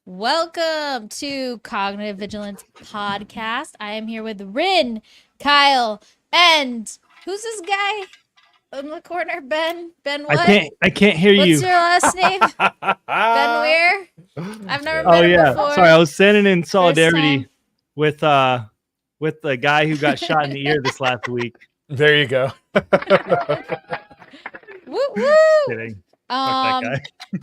Welcome to Cognitive Vigilance Podcast. I am here with Rin, Kyle, and who's this guy in the corner? Ben? Ben I what? can't hear What's you. your last name? Ben Weir? I've never Oh met him yeah. Sorry, before. I was standing in First time. solidarity with the guy who got shot in the ear this last week. There you go. Woo Just woo! kidding. Fuck that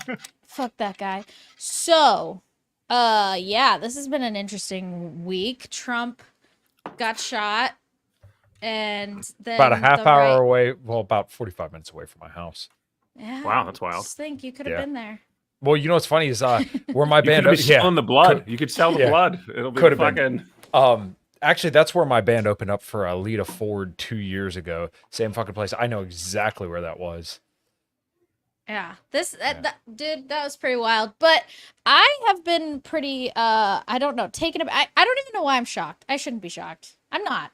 guy. Fuck that guy. So, yeah, this has been an interesting week. Trump got shot, and then About a half the hour right. away. Well, about 45 minutes away from my house. Yeah, Wow, that's wild. just think you could have Yeah. been there. Well, you know what's funny is where my You band. could be selling the blood. You could sell the yeah. blood. It'll be Could have been. fucking. Actually, that's where my band opened up for Lita Ford 2 years ago. Same fucking place. I know exactly where that was. Yeah, dude, that was pretty wild. But I have been pretty, I don't know, taken aback. I don't even know why I'm shocked. I shouldn't be shocked. I'm not.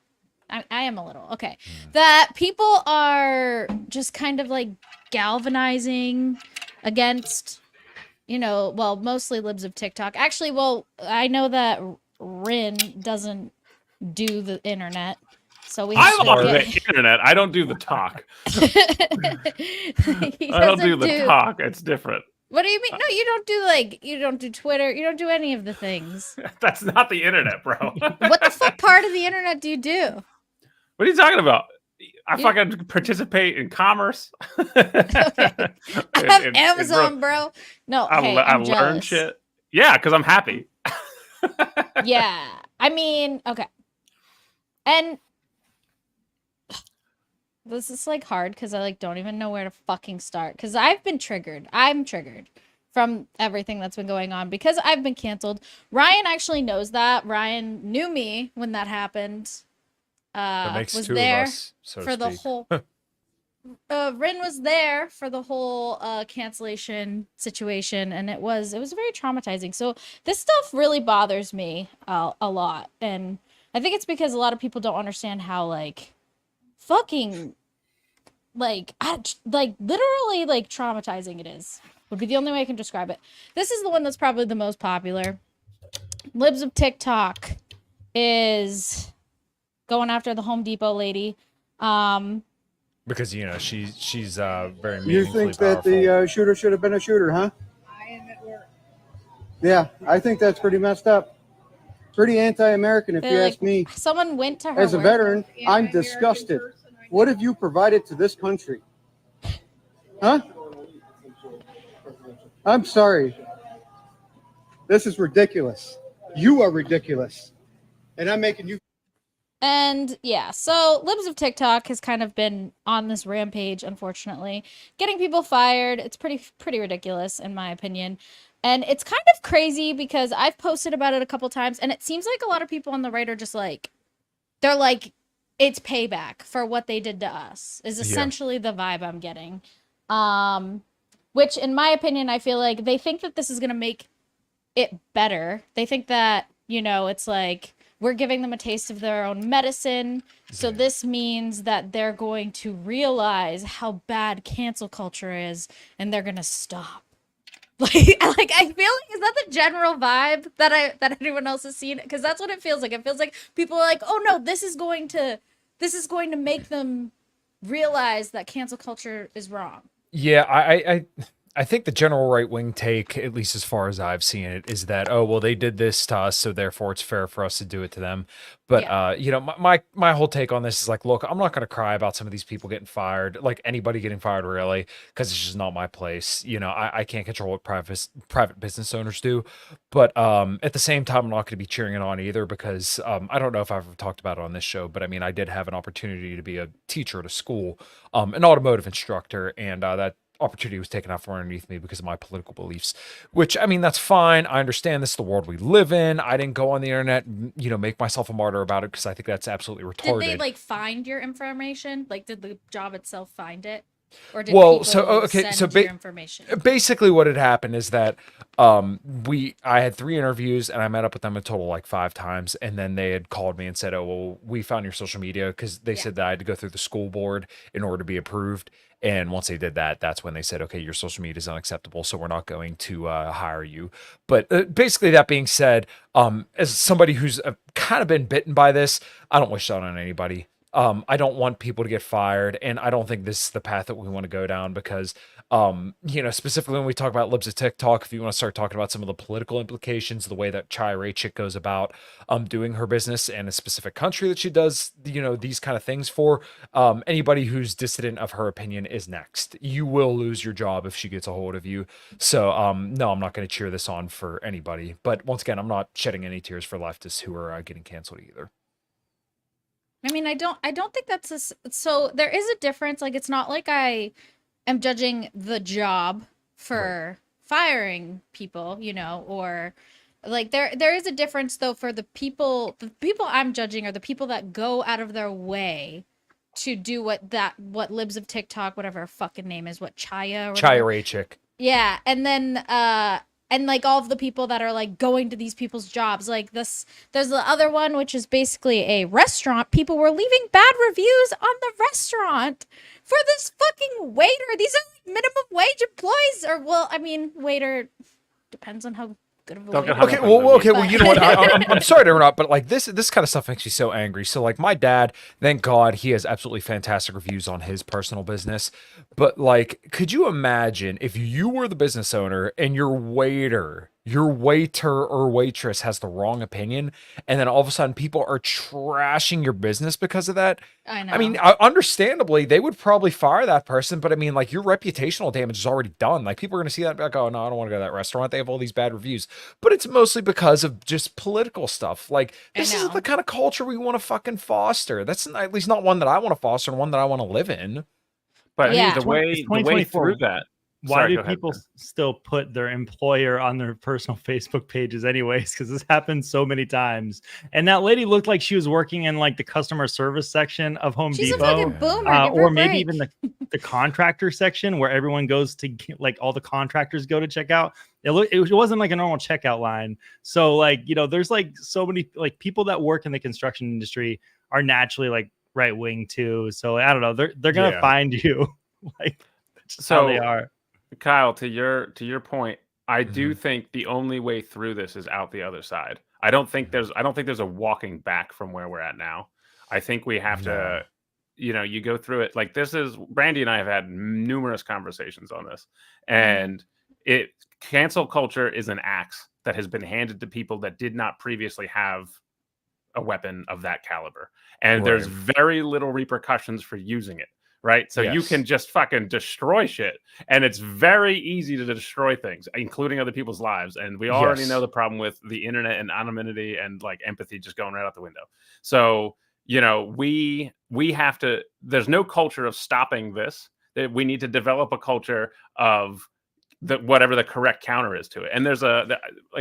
I am a little. Okay. That people are just kind of like galvanizing against, well, mostly libs of TikTok. Actually, well, I know that Rin doesn't do the internet. So we have I'm on to the get... internet. I don't do the talk. I don't do the talk. It's different. What do you mean? No, you don't do Twitter. You don't do any of the things. That's not the internet, bro. What the fuck part of the internet do you do? What are you talking about? I fucking participate in commerce. Okay. I have Amazon, bro. No, hey, I I'm learn jealous. shit. Yeah, because I'm happy. Yeah, I mean, okay. And this is like hard because I like don't even know where to fucking start because I've been triggered. I'm triggered from everything that's been going on because I've been canceled. Ryan actually knows that. Ryan knew me when that happened. That makes was two there of us, so for to the speak. whole. Rin was there for the whole cancellation situation, and it was very traumatizing. So this stuff really bothers me a lot, and I think it's because a lot of people don't understand how like fucking like literally like traumatizing it is. Would be the only way I can describe it. This is the one that's probably the most popular. Libs of TikTok is going after the Home Depot lady. Because she's very You meaningfully think that powerful. the shooter should have been a shooter, huh? Yeah, I think that's pretty messed up. Pretty anti-American, if you ask me. Someone went to her As a work. veteran, I'm disgusted. What have you provided to this country? Huh? I'm sorry. This is ridiculous. You are ridiculous. And I'm making you. And yeah, so Libs of TikTok has kind of been on this rampage, unfortunately, getting people fired. It's pretty ridiculous in my opinion. And it's kind of crazy because I've posted about it a couple times and it seems like a lot of people on the right are just like, they're like, it's payback for what they did to us is essentially the vibe I'm getting. Which in my opinion, I feel like they think that this is going to make it better. They think that, it's like, we're giving them a taste of their own medicine. So this means that they're going to realize how bad cancel culture is and they're going to stop. Like I feel like, is that the general vibe that anyone else has seen? Because that's what it feels like. It feels like people are like, oh no, this is going to make them realize that cancel culture is wrong. Yeah, I think the general right wing take, at least as far as I've seen it, is that well they did this to us, so therefore it's fair for us to do it to them. But my whole take on this is like, look, I'm not going to cry about some of these people getting fired, like anybody getting fired really, because it's just not my place. I can't control what private business owners do. But at the same time, I'm not going to be cheering it on either because I don't know if I've ever talked about it on this show, but I mean, I did have an opportunity to be a teacher at a school, an automotive instructor, and that opportunity was taken out from underneath me because of my political beliefs, which, I mean, that's fine. I understand this is the world we live in. I didn't go on the internet and, make myself a martyr about it because I think that's absolutely retarded. Did they like find your information? Like, did the job itself find it? Or did well, people send your information? Basically what had happened is that I had 3 interviews and I met up with them a total like 5 times, and then they had called me and said, oh, well, we found your social media, because they said that I had to go through the school board in order to be approved. And once they did that, that's when they said, okay, your social media is unacceptable, so we're not going to hire you. But basically, that being said, as somebody who's kind of been bitten by this, I don't wish that on anybody. I don't want people to get fired, and I don't think this is the path that we want to go down because, specifically when we talk about libs of TikTok, if you want to start talking about some of the political implications, the way that Chai Raichik goes about doing her business and a specific country that she does, these kind of things for, anybody who's dissident of her opinion is next. You will lose your job if she gets a hold of you. So, no, I'm not going to cheer this on for anybody. But once again, I'm not shedding any tears for leftists who are getting canceled either. I mean, I don't think that's so there is a difference. Like, it's not like I am judging the job for firing people, or like there is a difference though for the people I'm judging are the people that go out of their way to do what libs of TikTok, whatever her fucking name is, what Chaya Raichik. Yeah, and then and like all of the people that are like going to these people's jobs, like this, there's the other one, which is basically a restaurant. People were leaving bad reviews on the restaurant for this fucking waiter. These are like minimum wage employees, or well, I mean, waiter depends on how good of a waiter. Okay, well, you know what? I'm sorry to interrupt, but like this kind of stuff makes me so angry. So like my dad, thank God, he has absolutely fantastic reviews on his personal business. But like, could you imagine if you were the business owner and your waiter or waitress has the wrong opinion, and then all of a sudden people are trashing your business because of that? I know. I mean, understandably, they would probably fire that person, but I mean, like, your reputational damage is already done. Like, people are going to see that and be like, oh, no, I don't want to go to that restaurant. They have all these bad reviews. But it's mostly because of just political stuff. Like, this isn't the kind of culture we want to fucking foster. That's at least not one that I want to foster and one that I want to live in. But Yeah. the way through that. Why Sorry, do go ahead. people still put their employer on their personal Facebook pages anyways? Because this happens so many times. And that lady looked like she was working in like the customer service section of Home She's Depot. a fucking boomer. Or maybe even the contractor section where everyone goes to get, like all the contractors go to check out. It wasn't like a normal checkout line. So like, there's like so many like people that work in the construction industry are naturally like right wing too. So I don't know. They're gonna find you. Like that's just how they are. Kyle, to your point, I do think the only way through this is out the other side. I don't think there's a walking back from where we're at now. I think we have to, you go through it. Like, this is Brandy and I have had numerous conversations on this, and cancel culture is an axe that has been handed to people that did not previously have a weapon of that caliber, and there's very little repercussions for using it. Right. So you can just fucking destroy shit. And it's very easy to destroy things, including other people's lives. And we already know the problem with the internet and anonymity and like empathy just going right out the window. So, we have to, there's no culture of stopping this. We need to develop a culture of whatever the correct counter is to it. And there's a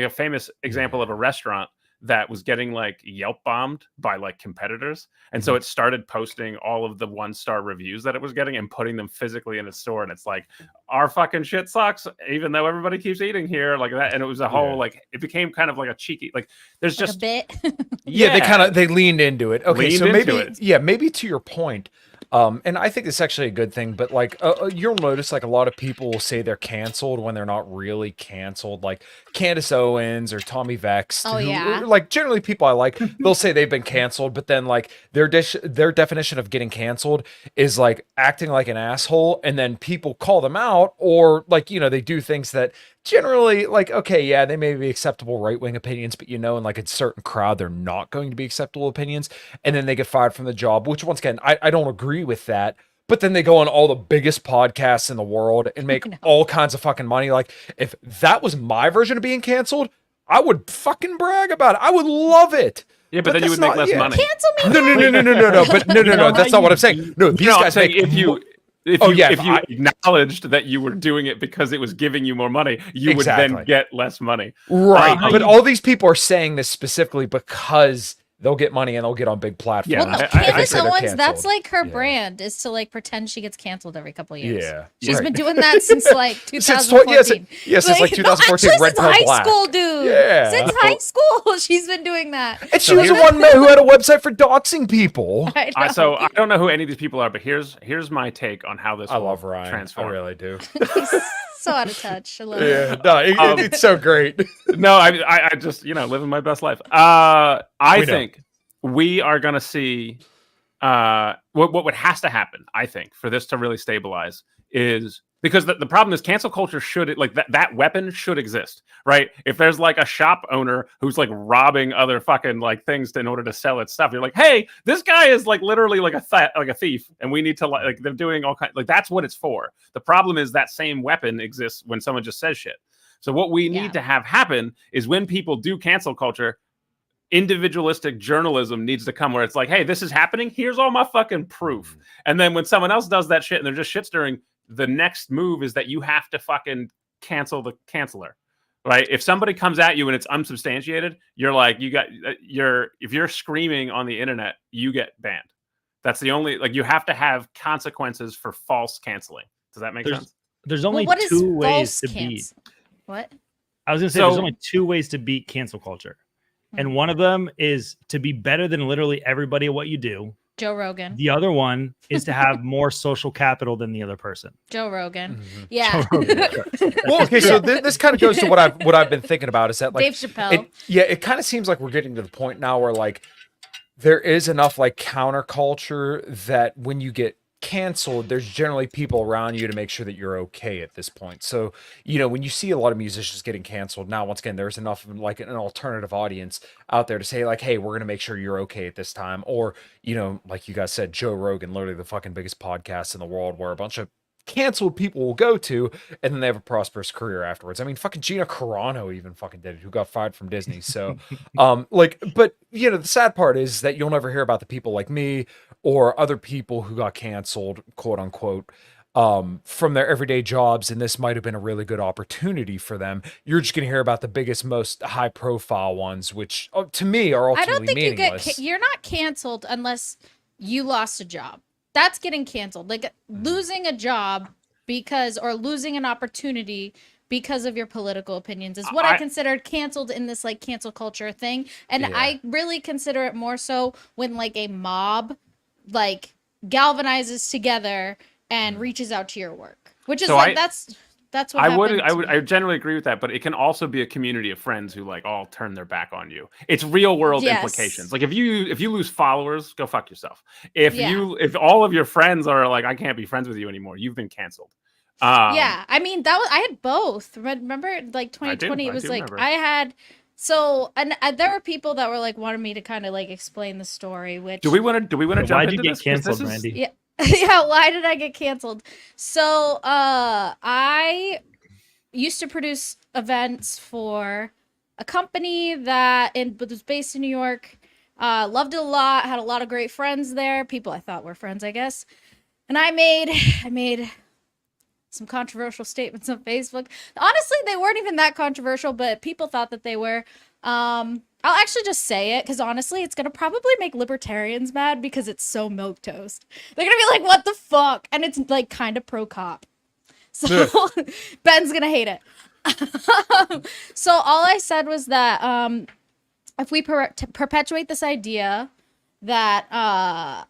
famous example of a restaurant that was getting like Yelp bombed by like competitors. And so it started posting all of the 1-star reviews that it was getting and putting them physically in its store. And it's like, our fucking shit sucks, even though everybody keeps eating here like that. And it was a whole, like, it became kind of like a cheeky, like there's like just a bit. They leaned into it. Okay. Leaned So into maybe to your point, and I think it's actually a good thing, but like you'll notice like a lot of people will say they're canceled when they're not really canceled, like Candace Owens or Tommy Vex. Like generally people I like, they'll say they've been canceled, but then like their definition of getting canceled is like acting like an asshole, and then people call them out, or like they do things that generally like, okay, yeah, they may be acceptable right-wing opinions, but in like a certain crowd they're not going to be acceptable opinions, and then they get fired from the job, which once again I don't agree with that. But then they go on all the biggest podcasts in the world and make all kinds of fucking money. Like, if that was my version of being canceled, I would fucking brag about it. I would love it. Yeah, but then you would make less money. Cancel me. No. But no. That's not what I'm saying. No, these guys make. If you acknowledged that you were doing it because it was giving you more money, you would then get less money. Right. But all these people are saying this specifically because they'll get money and they'll get on big platforms. Well, no, I Candace say they're Owens, that's canceled. like her Yeah. brand is to like pretend she gets canceled every couple of years. Yeah, She's right. been doing that since like Since 2014. since like 2014, actually, Red since Pill high Black. school, dude. Yeah. Since high school, she's been doing that. And she So was the here's- one who had a website for doxing people. I know. So I don't know who any of these people are, but here's my take on how this I will love Ryan. transform. I really do. He's so out of touch. I love it. Yeah, no, it's so great. No, I just living my best life. I We know. think we are gonna see what has to happen. I think for this to really stabilize is because the problem is cancel culture should like that weapon should exist, right? If there's like a shop owner who's like robbing other fucking like things in order to sell its stuff, you're like, hey, this guy is like literally like a thief, and we need to like they're doing all kinds like that's what it's for. The problem is that same weapon exists when someone just says shit. So what we need to have happen is when people do cancel culture, individualistic journalism needs to come where it's like, hey, this is happening. Here's all my fucking proof. And then when someone else does that shit and they're just shit stirring, the next move is that you have to fucking cancel the canceller, right? If somebody comes at you and it's unsubstantiated, you're like, if you're screaming on the internet, you get banned. That's the only, like, you have to have consequences for false canceling. Does that make sense? There's only what is two ways false to beat. What? I was gonna say there's only two ways to beat cancel culture. And one of them is to be better than literally everybody at what you do. Joe Rogan. The other one is to have more social capital than the other person. Joe Rogan. Mm-hmm. Yeah. Well, okay, so this kind of goes to what I've been thinking about is that like Dave Chappelle. it kind of seems like we're getting to the point now where like there is enough like counterculture that when you get canceled, there's generally people around you to make sure that you're okay at this point. So, when you see a lot of musicians getting canceled, now once again, there's enough of like an alternative audience out there to say like, hey, we're going to make sure you're okay at this time. Or, like you guys said, Joe Rogan, literally the fucking biggest podcast in the world where a bunch of canceled people will go to and then they have a prosperous career afterwards. I mean, fucking Gina Carano even fucking did it, who got fired from Disney. So but the sad part is that you'll never hear about the people like me or other people who got canceled, quote unquote, from their everyday jobs, and this might have been a really good opportunity for them. You're just gonna hear about the biggest, most high profile ones, which to me are I ultimately don't think meaningless. you're not canceled unless you lost a job. That's getting canceled. Like losing a job or losing an opportunity because of your political opinions is what I considered canceled in this like cancel culture thing. And Yeah. I really consider it more so when like a mob like galvanizes together and reaches out to your work, which is So like that's what I generally agree with that, but it can also be a community of friends who like all turn their back on you. It's real world Yes. implications. Like if you lose followers, go fuck yourself. If Yeah. if all of your friends are like, I can't be friends with you anymore, you've been canceled. Yeah, I mean I had both. Remember, like 2020, I it was do like remember. I had there were people that were like wanted me to kind of like explain the story. Which Do we want to jump Why'd you into get this? 'Cause canceled, this is- Randy? Yeah, yeah. Why did I get canceled? So I used to produce events for a company that was based in New York. Loved it a lot. Had a lot of great friends there. People I thought were friends, I guess. And I made some controversial statements on Facebook. Honestly, they weren't even that controversial, but people thought that they were. I'll actually just say it because honestly, it's gonna probably make libertarians mad because it's so milquetoast. They're gonna be like, "What the fuck?" And it's like kind of pro cop. So Ben's gonna hate it. So all I said was that if we perpetuate this idea that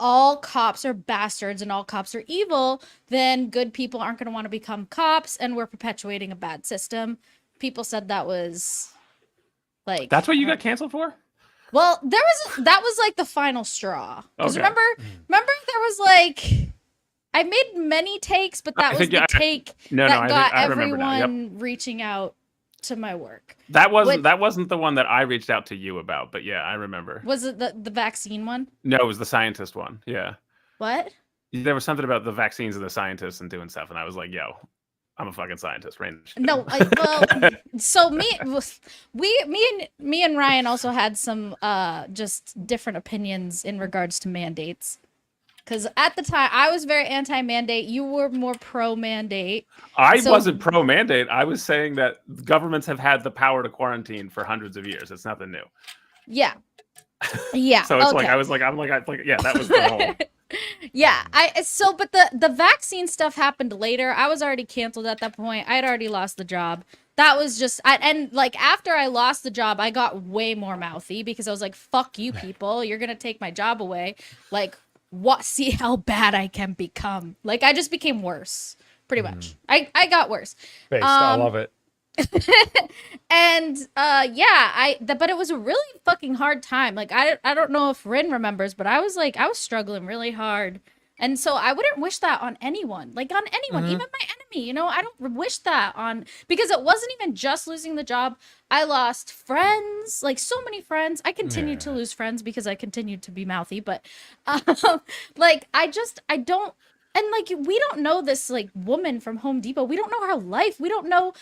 all cops are bastards and all cops are evil, then good people aren't going to want to become cops, and we're perpetuating a bad system. People said that was like That's what you got canceled for? well, that was like the final straw. Because Okay. remember there was like I made many takes, but that I was think, the yeah, take No, that got I remember now. Yep. everyone reaching out to my work. That wasn't the one that I reached out to you about, but yeah, I remember. Was it the vaccine one? No, it was the scientist one. Yeah. What? There was something about the vaccines and the scientists and doing stuff, and I was like, yo, I'm a fucking scientist, right? No, well, so me and Ryan also had some just different opinions in regards to mandates. Because at the time, I was very anti-mandate. You were more pro-mandate. I So- wasn't pro-mandate. I was saying that governments have had the power to quarantine for hundreds of years. It's nothing new. Yeah. Yeah. So it's okay. like yeah, that was the whole. Yeah, but the vaccine stuff happened later. I was already canceled at that point. I had already lost the job. That was just and like after I lost the job, I got way more mouthy because I was like, "Fuck you people. You're going to take my job away." Like, what, see how bad I can become. Like I just became worse, pretty much. I got worse. Based. I love it. And but it was a really fucking hard time. Like I don't know if Rin remembers, but I was struggling really hard. And so I wouldn't wish that on anyone. Like on anyone, even my enemy, I don't wish that on, because it wasn't even just losing the job. I lost friends, like so many friends. I continued to lose friends because I continued to be mouthy, but like I don't, and like we don't know this like woman from Home Depot. We don't know her life. We don't know,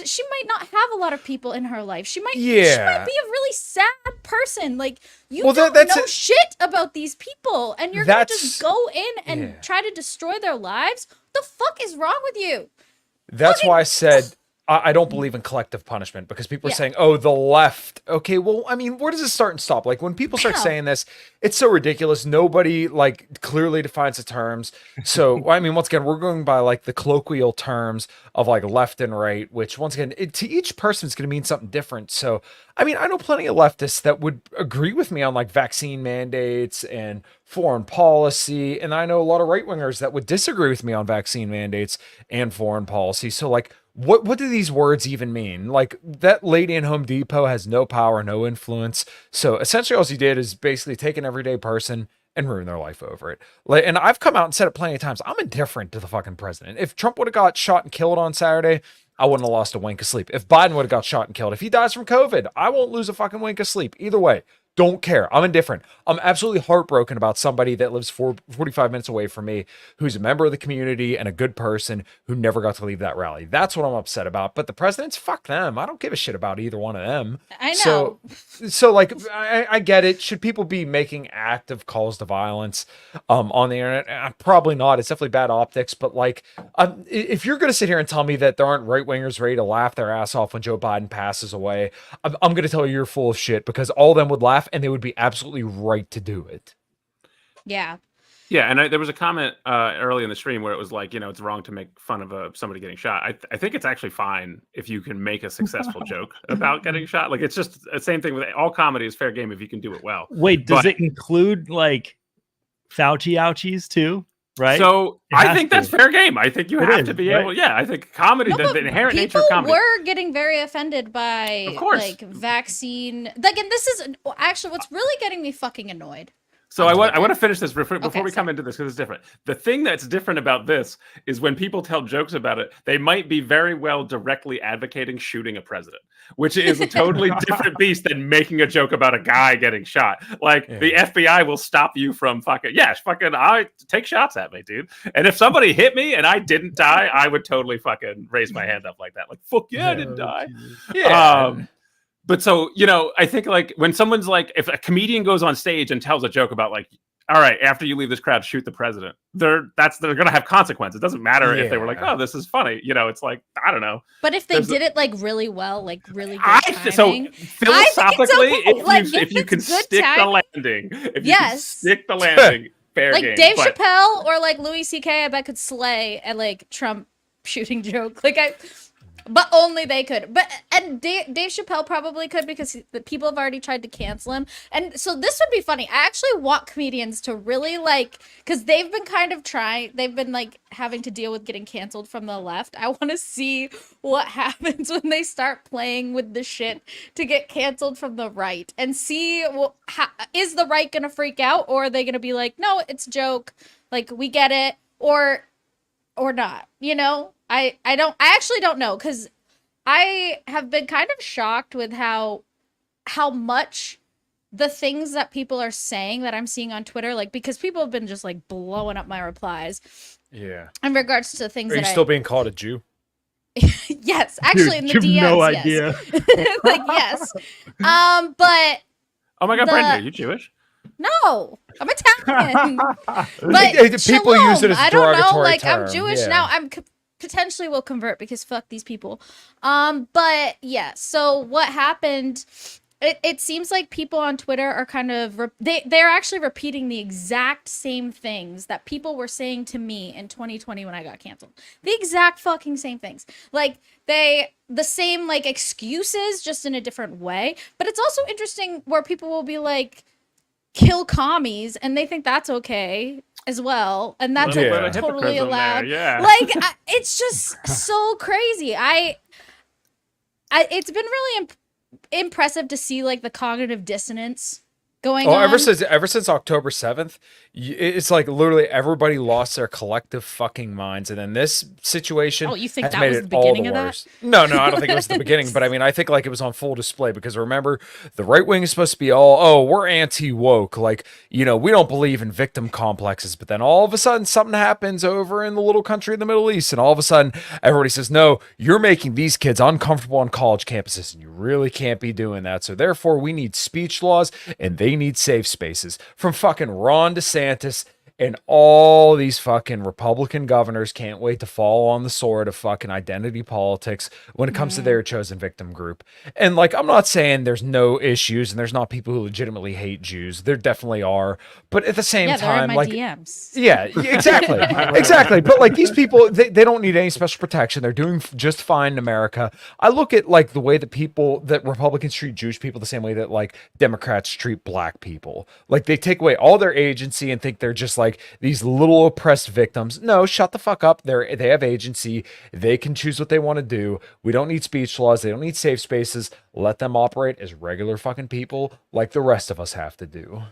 she might not have a lot of people in her life. She might be a really sad person. Like you don't know shit about these people, and you're gonna just go in and try to destroy their lives. What the fuck is wrong with you? That's why I said I don't believe in collective punishment, because people are saying, "Oh, the left." Okay, well, I mean, where does it start and stop? Like when people start saying this, it's so ridiculous. Nobody like clearly defines the terms. So, I mean, once again, we're going by like the colloquial terms of like left and right, which once again, to each person is going to mean something different. So, I mean, I know plenty of leftists that would agree with me on like vaccine mandates and foreign policy, and I know a lot of right wingers that would disagree with me on vaccine mandates and foreign policy. So, like, what do these words even mean? Like, that lady in Home Depot has no power, no influence. So essentially all she did is basically take an everyday person and ruin their life over it. Like, and I've come out and said it plenty of times, I'm indifferent to the fucking president. If Trump would have got shot and killed on Saturday, I wouldn't have lost a wink of sleep. If Biden would have got shot and killed, if he dies from COVID, I won't lose a fucking wink of sleep. Either way, don't care. I'm indifferent. I'm absolutely heartbroken about somebody that lives 45 minutes away from me, who's a member of the community and a good person who never got to leave that rally. That's what I'm upset about. But the presidents, fuck them. I don't give a shit about either one of them. I know. So like, I get it. Should people be making active calls to violence on the internet? Probably not. It's definitely bad optics. But like, if you're going to sit here and tell me that there aren't right wingers ready to laugh their ass off when Joe Biden passes away, I'm going to tell you you're full of shit, because all of them would laugh and they would be absolutely right to do it. Yeah. Yeah, and there was a comment early in the stream where it was like, it's wrong to make fun of somebody getting shot. I think it's actually fine if you can make a successful joke about getting shot. Like, it's just the same thing with all comedy is fair game if you can do it well. Wait, does it include like Fauci ouchies too? Right. So I think that's fair game. I think you have to be able. Yeah, I think comedy, the inherent nature of comedy. People were getting very offended by like vaccine. Like, and this is actually what's really getting me fucking annoyed. So I want to finish this before we come into this, because it's different. The thing that's different about this is when people tell jokes about it, they might be very well directly advocating shooting a president, which is a totally different beast than making a joke about a guy getting shot. Like the FBI will stop you from I take shots at me, dude. And if somebody hit me and I didn't die, I would totally fucking raise my hand up like that. Like, fuck yeah, I didn't die. Yeah. But so, I think like when someone's like, if a comedian goes on stage and tells a joke about like, all right, after you leave this crowd, shoot the president, they're going to have consequences. It doesn't matter if they were like, oh, this is funny. It's like, I don't know. But if they did it like really well, like really good timing, so philosophically, if you can stick the landing, fair like game. Dave Chappelle or like Louis C.K., I bet could slay a like Trump shooting joke. But only they could. And Dave Chappelle probably could, because the people have already tried to cancel him. And so this would be funny. I actually want comedians to really because they've been they've been like having to deal with getting canceled from the left. I want to see what happens when they start playing with the shit to get canceled from the right, and see is the right going to freak out, or are they going to be like, no, it's a joke. Like, we get it, or not, I actually don't know, because I have been kind of shocked with how much the things that people are saying that I'm seeing on Twitter, like, because people have been just like blowing up my replies. Yeah. In regards to things Are you still being called a Jew? Yes, actually, in the DMs, no yes. idea. Like, yes. But oh my God, Brenda, are you Jewish? No, I'm Italian. But people shalom, use it as a I don't know. derogatory Like, term. I'm Jewish now. I'm potentially will convert, because fuck these people. But yeah. So what happened it seems like people on Twitter are kind of they're actually repeating the exact same things that people were saying to me in 2020 when I got canceled. The exact fucking same things. Like the same like excuses, just in a different way. But it's also interesting where people will be like, kill commies, and they think that's okay as well, and that's Little like, bit of totally hypocrism there, allowed. yeah. Like it's just so crazy. It's been really impressive to see like the cognitive dissonance going on. ever since October 7th, it's like literally everybody lost their collective fucking minds, and then this situation. Oh, you think has that made was it the all beginning the of that? worse. No, I don't think it was the beginning, but I mean, I think like it was on full display because remember, the right wing is supposed to be all, oh, we're anti woke, like we don't believe in victim complexes, but then all of a sudden something happens over in the little country in the Middle East, and all of a sudden everybody says, no, you're making these kids uncomfortable on college campuses, and you really can't be doing that. So therefore, we need speech laws, and they need safe spaces. From fucking Ron DeSantis and all these fucking Republican governors can't wait to fall on the sword of fucking identity politics when it comes to their chosen victim group. And like, I'm not saying there's no issues and there's not people who legitimately hate Jews. There definitely are. But at the same Yeah, they're in time, my like, DMs. yeah, exactly. Exactly. But like these people, they don't need any special protection. They're doing just fine in America. I look at like the way that Republicans treat Jewish people the same way that like Democrats treat black people. Like they take away all their agency and think they're just like these little oppressed victims. No, shut the fuck up. They have agency. They can choose what they want to do. We don't need speech laws. They don't need safe spaces. Let them operate as regular fucking people like the rest of us have to do.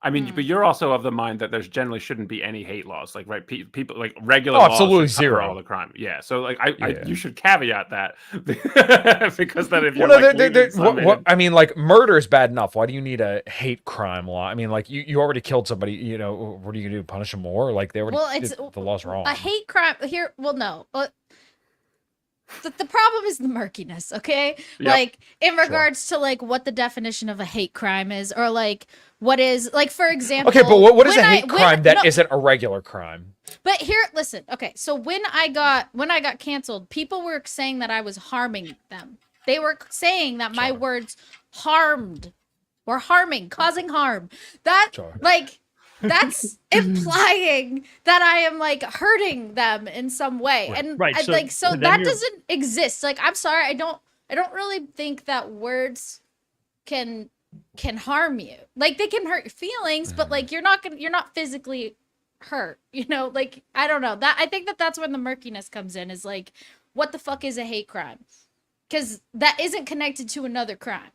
I mean, but you're also of the mind that there's generally shouldn't be any hate laws, like right? People like regular laws absolutely should cover zero. all the crime. Yeah, so like Yeah. you should caveat that because then if you're Well, no, like leaving some I mean, like murder is bad enough. Why do you need a hate crime law? I mean, like you already killed somebody. What are you gonna do? Punish them more? Like they already. Well, it's the law's wrong. a hate crime here. Well, no. The problem is the murkiness, okay? Yep. Like in regards to like what the definition of a hate crime is, or like what is like, for example. Okay, but what is a when hate crime that no, not a regular crime? But here, listen. Okay, so when I got canceled, people were saying that I was harming them. They were saying that my words were harming, causing harm. That Sure. like that's implying that I am like hurting them in some way. And Right, so so then that you're- doesn't exist. Like I'm sorry, I don't really think that words can harm you. Like they can hurt your feelings, but like you're not physically hurt, like I don't know. That I think that's when the murkiness comes in, is like, what the fuck is a hate crime? Because that isn't connected to another crime.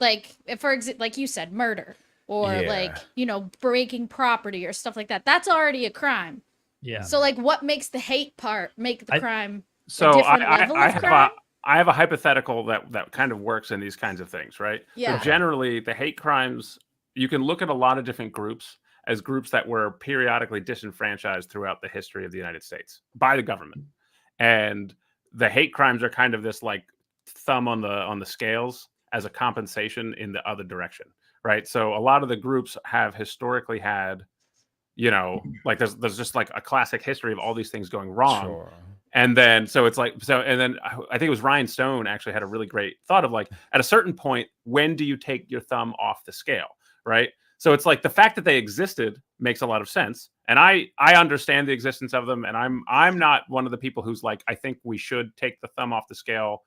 Like if, for example, like you said, murder or Yeah. like breaking property or stuff like that. That's already a crime. Yeah. So like what makes the hate part make the crime So a different level of crime? I have a hypothetical that kind of works in these kinds of things, right? Yeah. So generally, the hate crimes, you can look at a lot of different groups as groups that were periodically disenfranchised throughout the history of the United States by the government, and the hate crimes are kind of this like thumb on the scales as a compensation in the other direction, right? So a lot of the groups have historically had, like there's just like a classic history of all these things going wrong. Sure. And then, and then I think it was Ryan Stone actually had a really great thought of like, at a certain point, when do you take your thumb off the scale, right? So it's like the fact that they existed makes a lot of sense. And I understand the existence of them. And I'm not one of the people who's like, I think we should take the thumb off the scale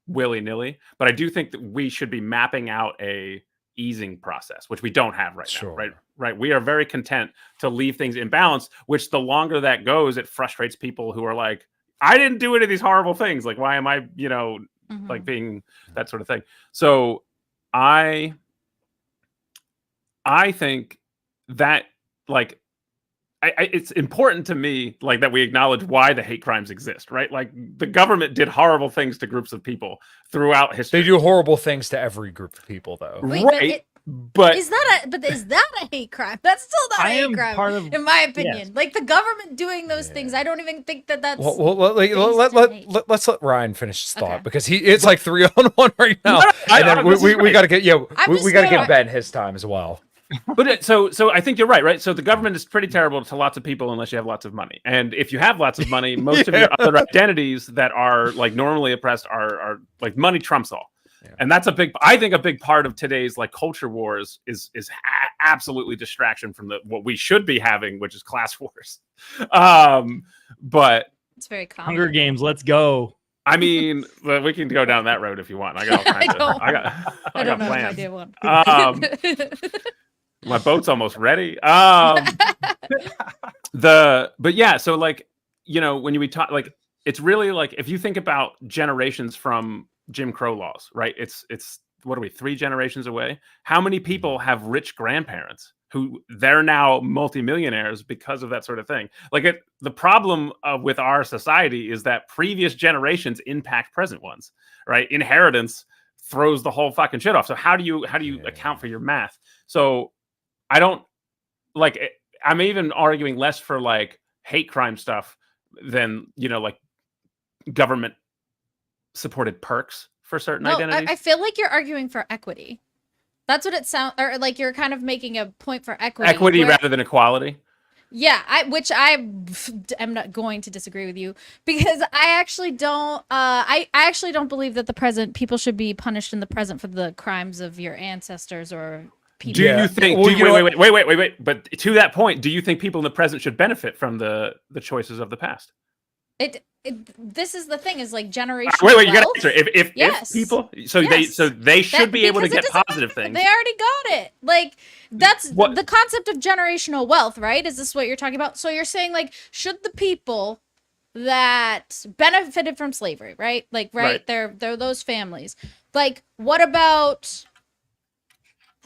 willy-nilly. But I do think that we should be mapping out a easing process, which we don't have right now, right? We are very content to leave things in balance, which the longer that goes, it frustrates people who are like, I didn't do any of these horrible things. Like, why am I, like being that sort of thing? So I think that like, it's important to me, like that we acknowledge why the hate crimes exist, right? Like the government did horrible things to groups of people throughout history. They do horrible things to every group of people, though. Wait, right? But is that a hate crime? That's still not a hate crime, in my opinion. yes. Like the government doing those things, I don't even think that's. Well, let's let Ryan finish his thought, Okay. because it's like 3-on-1 right now, and then we got to get we got to give Ben his time as well. But so I think you're right? So the government is pretty terrible to lots of people unless you have lots of money. And if you have lots of money, most of your other identities that are like normally oppressed are like money trumps all. And that's I think a big part of today's like culture wars is absolutely distraction from what we should be having, which is class wars. But It's very common. Hunger Games, let's go. I mean, we can go down that road if you want. I got all kinds of. I don't got know plans. if I did one. My boat's almost ready. But yeah, so like, you know, when we talk, like, it's really like if you think about generations from Jim Crow laws, right? It's what are we, 3 generations away? How many people have rich grandparents who they're now multimillionaires because of that sort of thing? Like the problem with our society is that previous generations impact present ones, right? Inheritance throws the whole fucking shit off. So how do you account for your math? So I don't like, I'm even arguing less for like hate crime stuff than, you know, like government supported perks for certain identities. I feel like you're arguing for equity. That's what it sounds, or like you're kind of making a point for equity. Equity rather than equality. Yeah, which I am not going to disagree with you, because I actually don't. I actually don't believe that people should be punished in the present for the crimes of your ancestors or people. Do you think? Wait. But to that point, do you think people in the present should benefit from the choices of the past? This is the thing, is like generational wait, you gotta wealth. answer. If people, they should be able to get positive things. They already got it. Like, that's the concept of generational wealth, right? Is this what you're talking about? So you're saying, like, should the people that benefited from slavery, right? Like, right. They're those families. Like, what about,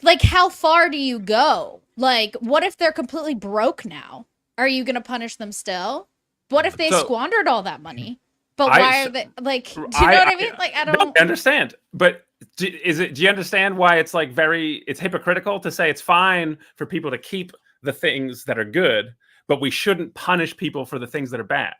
like, how far do you go? Like, what if they're completely broke now? Are you gonna punish them still? What if they squandered all that money? But why are they, like, do you know what I mean? Like, I don't understand. But do you understand why it's like it's hypocritical to say it's fine for people to keep the things that are good, but we shouldn't punish people for the things that are bad?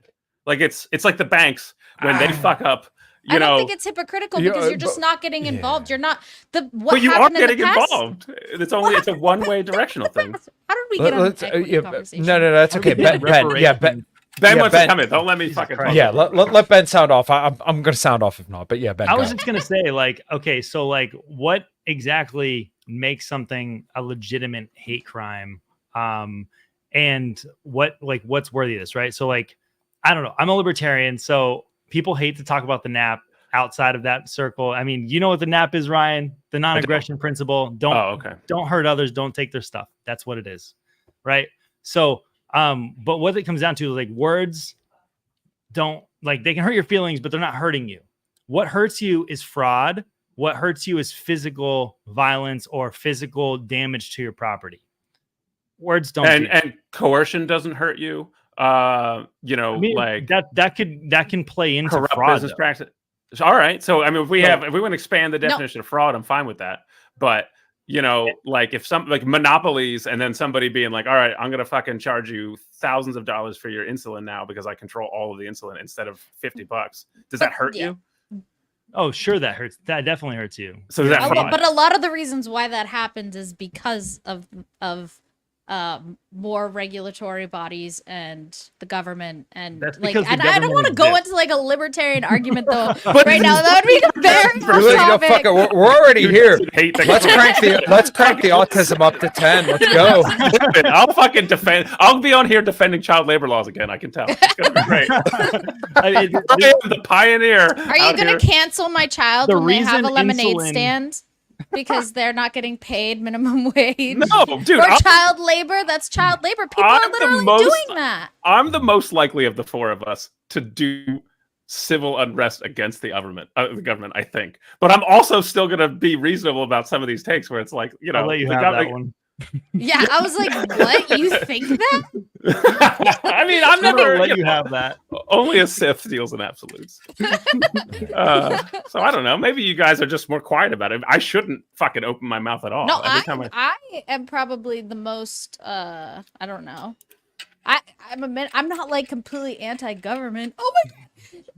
Like it's like the banks when they fuck up. I don't think it's hypocritical because you're just not getting involved. You're not but you are getting involved. It's a one-way directional thing. How did we get on the equity conversation? No, that's okay. Ben wants to come in. Don't let me fucking talk. Yeah, let Ben sound off. I'm gonna sound off if not. But yeah, Ben. I was just gonna say, like, okay, so like, what exactly makes something a legitimate hate crime? And what's worthy of this, right? So like, I don't know. I'm a libertarian, so people hate to talk about the NAP outside of that circle. I mean, you know what the NAP is, Ryan? The non-aggression principle. Don't hurt others. Don't take their stuff. That's what it is, right? So. But what it comes down to is like words don't, like, they can hurt your feelings, but they're not hurting you. What hurts you is fraud. What hurts you is physical violence or physical damage to your property. Words don't. And coercion doesn't hurt you. You know, I mean, like that can play into corrupt fraud, business practice. All right. So I mean, if we want to expand the definition of fraud, I'm fine with that. But you know, like if like monopolies and then somebody being like, all right, I'm going to fucking charge you thousands of dollars for your insulin now because I control all of the insulin instead of $50. Does that hurt you? Oh, sure. That hurts. That definitely hurts you. So that's but a lot of the reasons why that happens is because of more regulatory bodies and the government and like, and I don't want to go into like a libertarian argument though right now. That would be very topic. Fuck it. We're already here. Let's crank the autism up to 10. Let's go. I'll fucking defend. I'll be on here defending child labor laws again. I can tell. It's gonna be great. I am the pioneer. Are you gonna cancel my child when they have a lemonade stand? Because they're not getting paid minimum wage. No, dude. Or child labor. That's child labor. People are literally doing that. I'm the most likely of the four of us to do civil unrest against the government, I think. But I'm also still going to be reasonable about some of these takes where it's like, you know, I'll let you have that one. Yeah, I was like, what? You think that? I mean, I'm never let you have that. Only a Sith deals in absolutes. So I don't know. Maybe you guys are just more quiet about it. I shouldn't fucking open my mouth at all. No, I am probably the most. I don't know. I'm not like completely anti-government. Oh my god.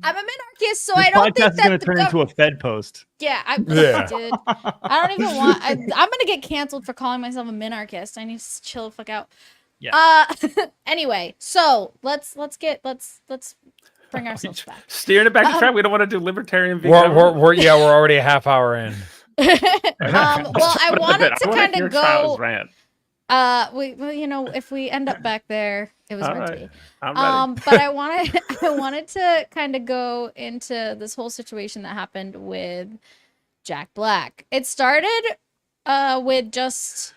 I'm a minarchist, so I don't think that's going to turn into a Fed post. Yeah, dude. I don't even want. I'm going to get canceled for calling myself a minarchist. I need to chill the fuck out. Yeah. Anyway, so let's bring ourselves back. Steering it back to track. We don't want to do libertarian. We're already a half hour in. Well, I wanted to kind of go. Rant. Well, you know, if we end up back there, it was meant to be. I'm ready. But I wanted to kind of go into this whole situation that happened with Jack Black. It started with just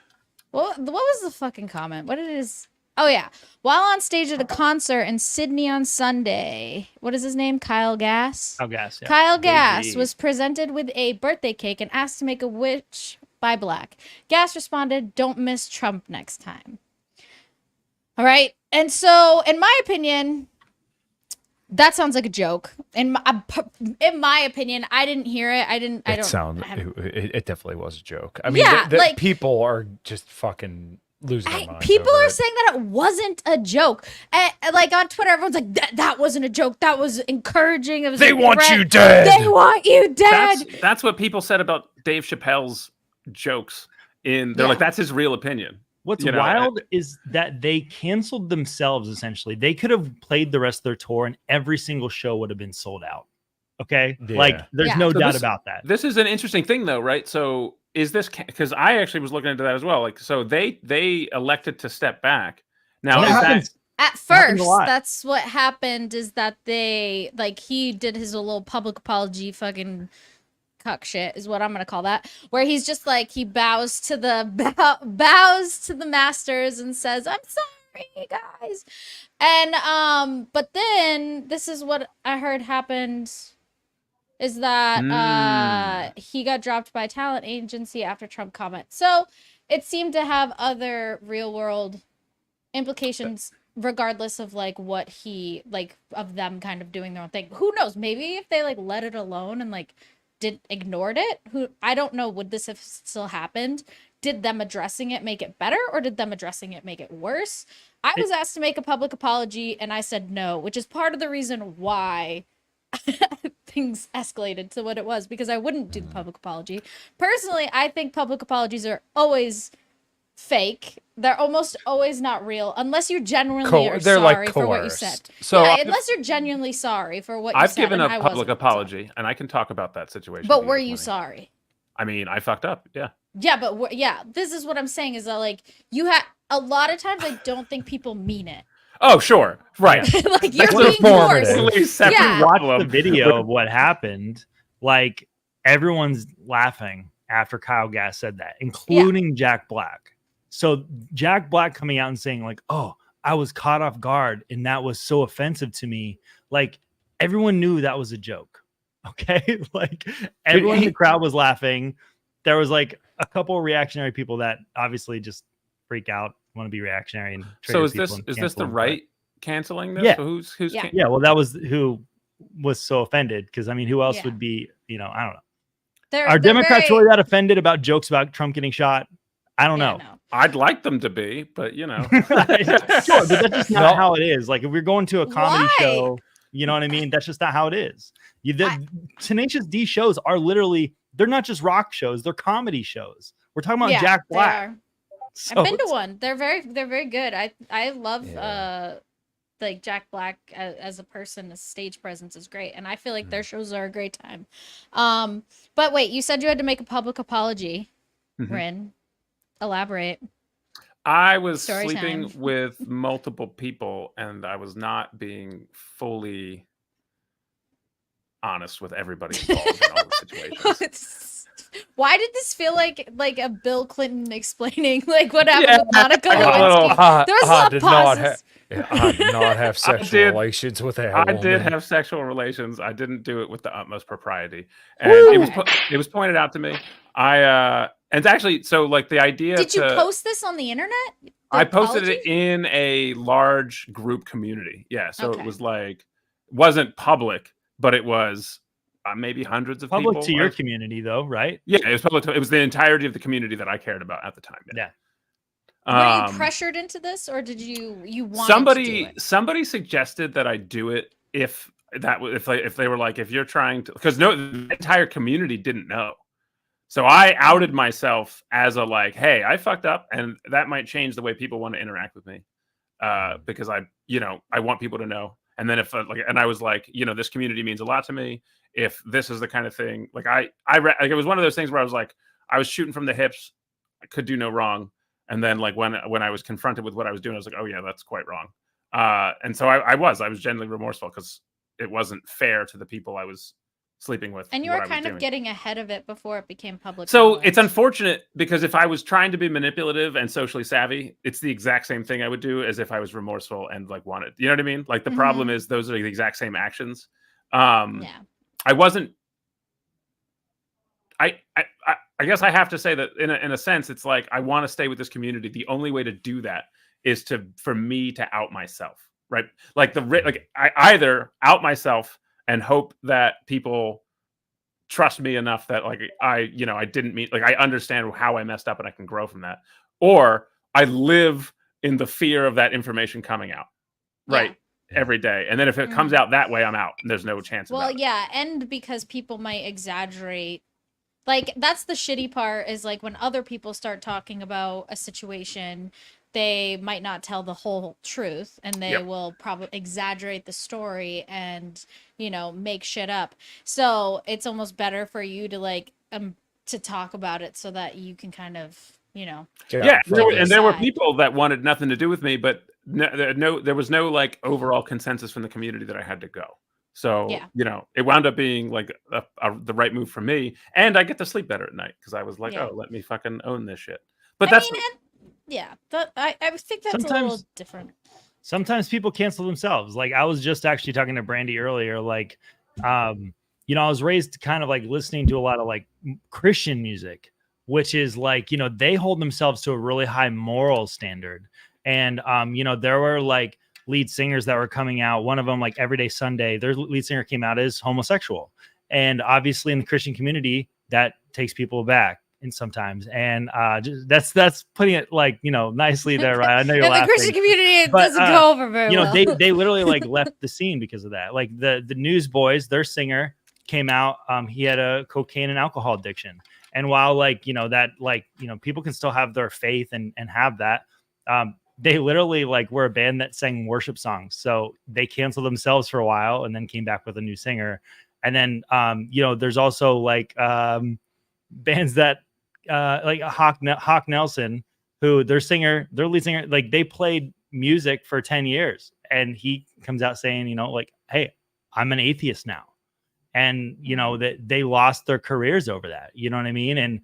what was the fucking comment? What it is? Oh yeah, while on stage at a concert in Sydney on Sunday, what is his name? Kyle Gass. Oh, gas. Yeah. Kyle Gass Baby. was presented with a birthday cake and asked to make a wish by Black. Gass responded, "Don't miss Trump next time." All right. And so, in my opinion, that sounds like a joke. In my opinion, I didn't hear it. It definitely was a joke. I mean, Yeah, like- people are just fucking losing their minds. People over are it. saying that it wasn't a joke. And, like on Twitter, everyone's like, that wasn't a joke. That was encouraging. It was They a want threat. you dead. They want you dead. That's what people said about Dave Chappelle's jokes. They're Yeah. like, that's his real opinion. What's You know, wild is that they canceled themselves, essentially. They could have played the rest of their tour and every single show would have been sold out. Okay? Yeah. Like, there's Yeah. no So doubt this- about that. This is an interesting thing, though, right? So is this because I actually was looking into that as well? Like, so they elected to step back. Now, That is that happens. At happens a first, lot. that's what happened is that they, like, he did his little public apology fucking cuck shit is what I'm gonna call that, where he's just like, he bows to the masters and says, "I'm sorry, guys." And but then this is what I heard happened is that he got dropped by a talent agency after Trump comment. So it seemed to have other real world implications regardless of like what he like of them kind of doing their own thing. Who knows? Maybe if they like let it alone and like ignored it, I don't know, would this have still happened? Did them addressing it make it better, or did them addressing it make it worse? I was asked to make a public apology and I said no, which is part of the reason why things escalated to what it was, because I wouldn't do the public apology. Personally, I think public apologies are always fake. They're almost always not real unless you genuinely are They're sorry like for what you coerced. said. So yeah, I've- unless you're genuinely sorry for what you I've said. given a and I public wasn't, so- apology, and I can talk about that situation. But if were guys you want. sorry? I mean, I fucked up. Yeah. Yeah, but yeah, this is what I'm saying is that like you have a lot of times I don't think people mean it. Oh, sure. Right. Like you're That's being performative. forced. Totally separate Yeah. Watch problem. the video of what happened. Like, everyone's laughing after Kyle Gass said that, including Jack Black. So Jack Black coming out and saying like, "Oh, I was caught off guard and that was so offensive to me." Like, everyone knew that was a joke. Okay? Like, everyone in the crowd was laughing. There was like a couple of reactionary people that obviously just freak out, want to be reactionary and So trigger is people this and is this cancel the them. right canceling this? Yeah. So who's Yeah. Yeah, well, that was who was so offended, because I mean, who else Yeah. would be, I don't know. They're Are Democrats very- really that offended about jokes about Trump getting shot? I don't Yeah, know. no. I'd like them to be, but you know. Sure, but that's just not No. how it is. Like, if we're going to a comedy Why? show, you know what I mean? That's just not how it is. I- Tenacious D shows are literally, they're not just rock shows, they're comedy shows. We're talking about Yeah, Jack they Black. are. So I've been to it's- one. They're very good. I love Yeah. like Jack Black as a person. His stage presence is great, and I feel like their shows are a great time. But wait, you said you had to make a public apology, Mhm. Rin. Elaborate. I was Story sleeping time. with multiple people, and I was not being fully honest with everybody involved in all the situations. Why did this feel like a Bill Clinton explaining like what happened Yeah, with Monica I got a Lewinsky? little- There was a lot of pauses. I did not have sexual did- relations with a I woman. did have sexual relations. I didn't do it with the utmost propriety, and it was pointed out to me. And actually, so like the idea. Did you to- post this on the internet? The I posted apology? it in a large group community. Yeah, so Okay. it was like wasn't public, but it was maybe hundreds of public people. to your community, though, right? Yeah, it was public. It was the entirety of the community that I cared about at the time. Yeah. Were you pressured into this, or did you want somebody to do it? somebody suggested that I do it if they were like, if you're trying to, because the entire community didn't know. So I outed myself as a like, hey, I fucked up, and that might change the way people want to interact with me, because I want people to know. And then if and I was like, this community means a lot to me. If this is the kind of thing, like it was one of those things where I was like, I was shooting from the hips, I could do no wrong. And then like when I was confronted with what I was doing, I was like, oh yeah, that's quite wrong. And so I was genuinely remorseful because it wasn't fair to the people I was sleeping with. And you were kind of getting ahead of it before it became public So knowledge. it's unfortunate because if I was trying to be manipulative and socially savvy, it's the exact same thing I would do as if I was remorseful and like wanted. You know what I mean? Like the problem is those are the exact same actions. Yeah. I wasn't. I guess I have to say that in a sense, it's like I want to stay with this community. The only way to do that is for me to out myself, right? Like I either out myself and hope that people trust me enough that like I didn't mean, like I understand how I messed up and I can grow from that, or I live in the fear of that information coming out, right? Every day. And then if it comes out that way, I'm out. And there's no chance. Well, yeah, and because people might exaggerate. Like, that's the shitty part, is like when other people start talking about a situation, they might not tell the whole truth, and they will probably exaggerate the story and, make shit up. So it's almost better for you to like to talk about it so that you can kind of, there were people that wanted nothing to do with me, but there was no like overall consensus from the community that I had to go. So, it wound up being like the right move for me. And I get to sleep better at night because I was like, oh, let me fucking own this shit. But I think that's a little different. Sometimes people cancel themselves. Like I was just actually talking to Brandy earlier. Like, I was raised kind of like listening to a lot of like Christian music, which is like, they hold themselves to a really high moral standard. And, there were like lead singers that were coming out. One of them, like Everyday Sunday, their lead singer came out as homosexual. And obviously in the Christian community, that takes people back and sometimes. And that's putting it like, nicely there, right? I know you're laughing. The Christian community, it doesn't go over very well. They literally like left the scene because of that. Like the Newsboys, their singer came out. He had a cocaine and alcohol addiction. And while like, that like, people can still have their faith and have that, they literally like were a band that sang worship songs. So they canceled themselves for a while and then came back with a new singer. And then, there's also like bands that like Hawk Nelson, who their lead singer, like they played music for 10 years. And he comes out saying, like, hey, I'm an atheist now. And, that they lost their careers over that. You know what I mean? And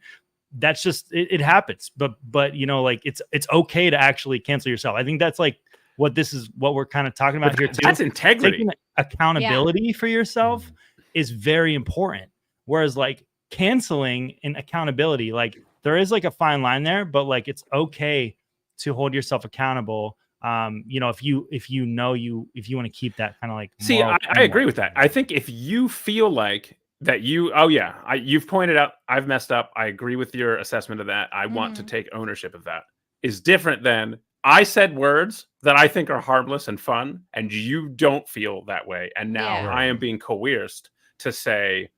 that's just it happens, but like it's okay to actually cancel yourself. I think that's like what we're kind of talking about here too. That's integrity. Taking accountability for yourself is very important. Whereas like canceling and accountability, like there is like a fine line there, but like it's okay to hold yourself accountable. If you want to keep that kind of like. See, I agree with that. I think if you feel like that you've pointed out I've messed up. I agree with your assessment of that. I want to take ownership of that. Is different than I said words that I think are harmless and fun, and you don't feel that way. And now I am being coerced to say,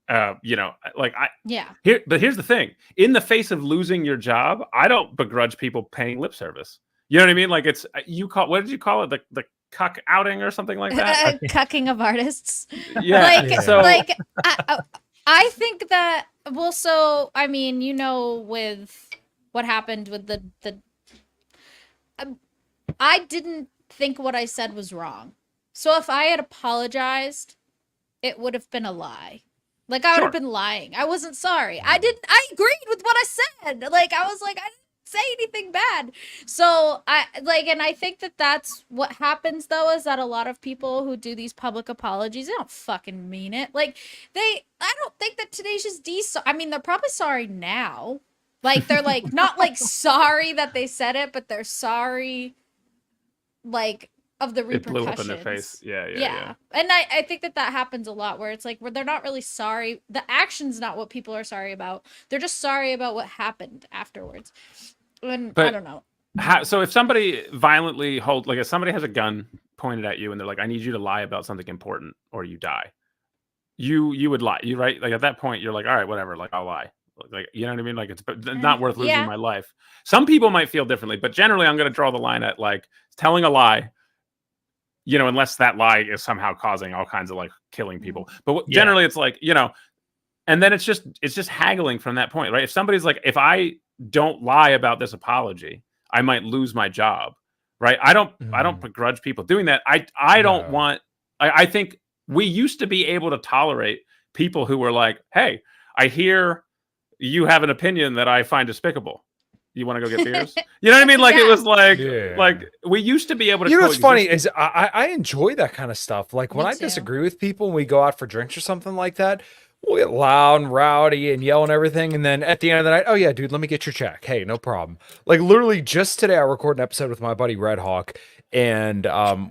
but here's the thing. In the face of losing your job, I don't begrudge people paying lip service. You know what I mean? Like what did you call it? The cuck outing or something like that? Cucking of artists. Yeah. I think that, well, so, I mean, with what happened with the I didn't think what I said was wrong. So if I had apologized, it would have been a lie. Like I would have been lying. I wasn't sorry. I agreed with what I said. Like I was like, I didn't say anything bad. So and I think that that's what happens though, is that a lot of people who do these public apologies, they don't fucking mean it. Like I don't think that Tenacious D, I mean, they're probably sorry now. Like they're like, not like sorry that they said it, but they're sorry like of the repercussions. It blew up in their face. Yeah. And I think that happens a lot, where it's like, where they're not really sorry. The action's not what people are sorry about. They're just sorry about what happened afterwards. And I don't know. So if somebody violently if somebody has a gun pointed at you and they're like, I need you to lie about something important or you die, you would lie. You right? Like at that point, you're like, all right, whatever. Like I'll lie. Like, you know what I mean? Like it's not worth losing my life. Some people might feel differently, but generally I'm going to draw the line at like telling a lie. you know, unless that lie is somehow causing all kinds of like killing people. But Yeah. generally, it's like, you know, and then it's just haggling from that point, right? If somebody's like, if I don't lie about this apology, I might lose my job, right? I don't begrudge people doing that. I don't No. want. I think we used to be able to tolerate people who were like, hey, I hear you have an opinion that I find despicable. You want to go get beers? You know what I mean? Like it was like we used to be able to. You know what's funny coexist. is I enjoy that kind of stuff. Like when Me I too. disagree with people and we go out for drinks or something like that, we'll get loud and rowdy and yell and everything. And then at the end of the night, oh yeah, dude, let me get your check. Hey, no problem. Like literally just today, I recorded an episode with my buddy Red Hawk, and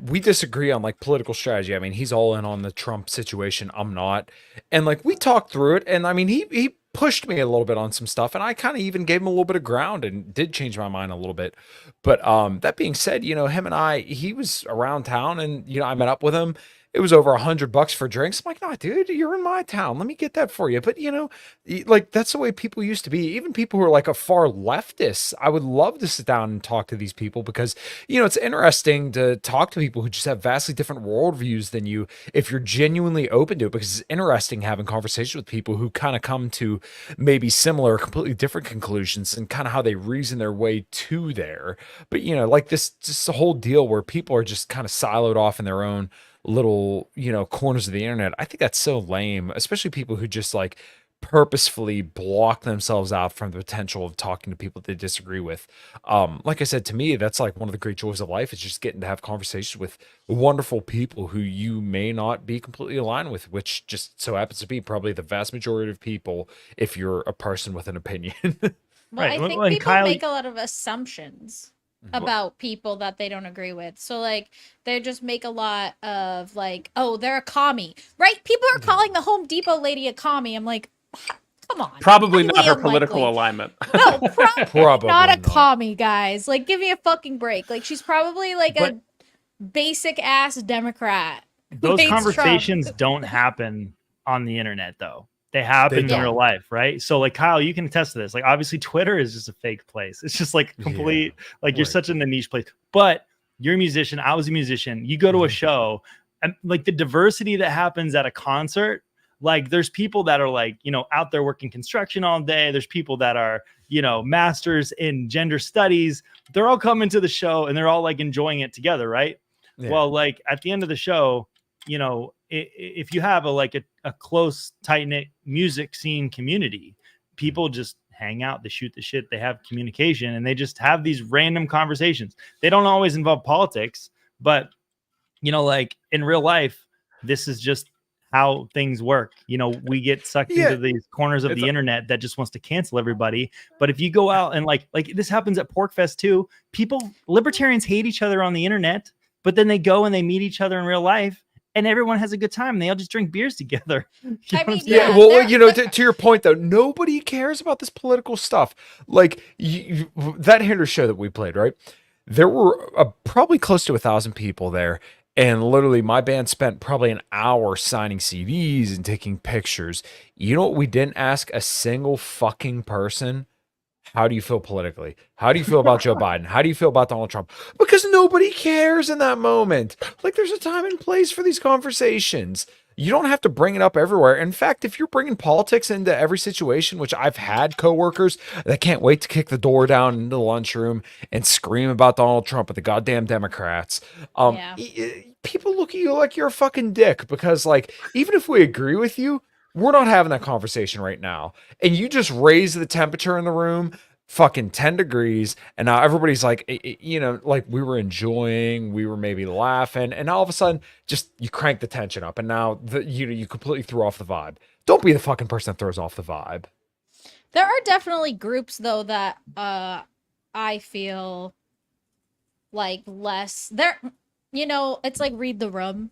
we disagree on like political strategy. I mean, he's all in on the Trump situation. I'm not. And like we talked through it, and I mean, he pushed me a little bit on some stuff, and I kind of even gave him a little bit of ground and did change my mind a little bit. But that being said, you know, him and he was around town, and you know, I met up with him. It was over $100 for drinks. I'm like, no, dude, you're in my town. Let me get that for you. But you know, like that's the way people used to be. Even people who are like a far leftist, I would love to sit down and talk to these people because you know it's interesting to talk to people who just have vastly different worldviews than you. If you're genuinely open to it, because it's interesting having conversations with people who kind of come to maybe similar, completely different conclusions and kind of how they reason their way to there. But you know, like this, just the whole deal where people are just kind of siloed off in their own little, you know, corners of the internet. I think that's so lame, especially people who just like purposefully block themselves out from the potential of talking to people they disagree with. Like I said, to me, that's like one of the great joys of life is just getting to have conversations with wonderful people who you may not be completely aligned with, which just so happens to be probably the vast majority of people if you're a person with an opinion. Well, Right, I well, think and people Kyle- make a lot of assumptions about people that they don't agree with. So like they just make a lot of like, oh, they're a commie, right? People are calling the Home Depot lady a commie. I'm like, come on. Probably not highly her political unlikely. alignment. No, Probably not a not. commie, guys. Like, give me a fucking break. Like, she's probably like But- a basic ass Democrat. who Those hates Trump. conversations don't happen on the internet though. They happen in don't. real life, right? So like Kyle, you can attest to this. Like obviously Twitter is just a fake place. It's just like complete, like you're right. such in a niche place. But you're a musician. I was a musician. You go to a show and like the diversity that happens at a concert, like there's people that are like, you know, out there working construction all day. There's people that are, you know, masters in gender studies. They're all coming to the show and they're all like enjoying it together, right? Yeah. Well, like at the end of the show, you know, if you have a close, tight-knit music scene community, people just hang out, they shoot the shit, they have communication, and they just have these random conversations. They don't always involve politics, but you know, like in real life, this is just how things work. You know, we get sucked Yeah. into these corners of It's the internet that just wants to cancel everybody. But if you go out and like this happens at Porkfest too, libertarians hate each other on the internet, but then they go and they meet each other in real life. And everyone has a good time. And they all just drink beers together. You know what I'm mean, saying? Yeah, Yeah, well, there- you know, to your point though, nobody cares about this political stuff. Like that Hinder show that we played, right? There were probably close to 1,000 people there, and literally my band spent probably an hour signing CDs and taking pictures. You know what? We didn't ask a single fucking person. How do you feel politically? How do you feel about Joe Biden? How do you feel about Donald Trump? Because nobody cares in that moment. Like there's a time and place for these conversations. You don't have to bring it up everywhere. In fact, if you're bringing politics into every situation, which I've had coworkers that can't wait to kick the door down into the lunchroom and scream about Donald Trump with the goddamn Democrats, Yeah. people look at you like you're a fucking dick because, like, even if we agree with you, we're not having that conversation right now. And you just raise the temperature in the room fucking 10 degrees. And now everybody's like, you know, like we were enjoying, we were maybe laughing. And all of a sudden, just you crank the tension up. And now you completely threw off the vibe. Don't be the fucking person that throws off the vibe. There are definitely groups though that I feel like less there, you know, it's like read the room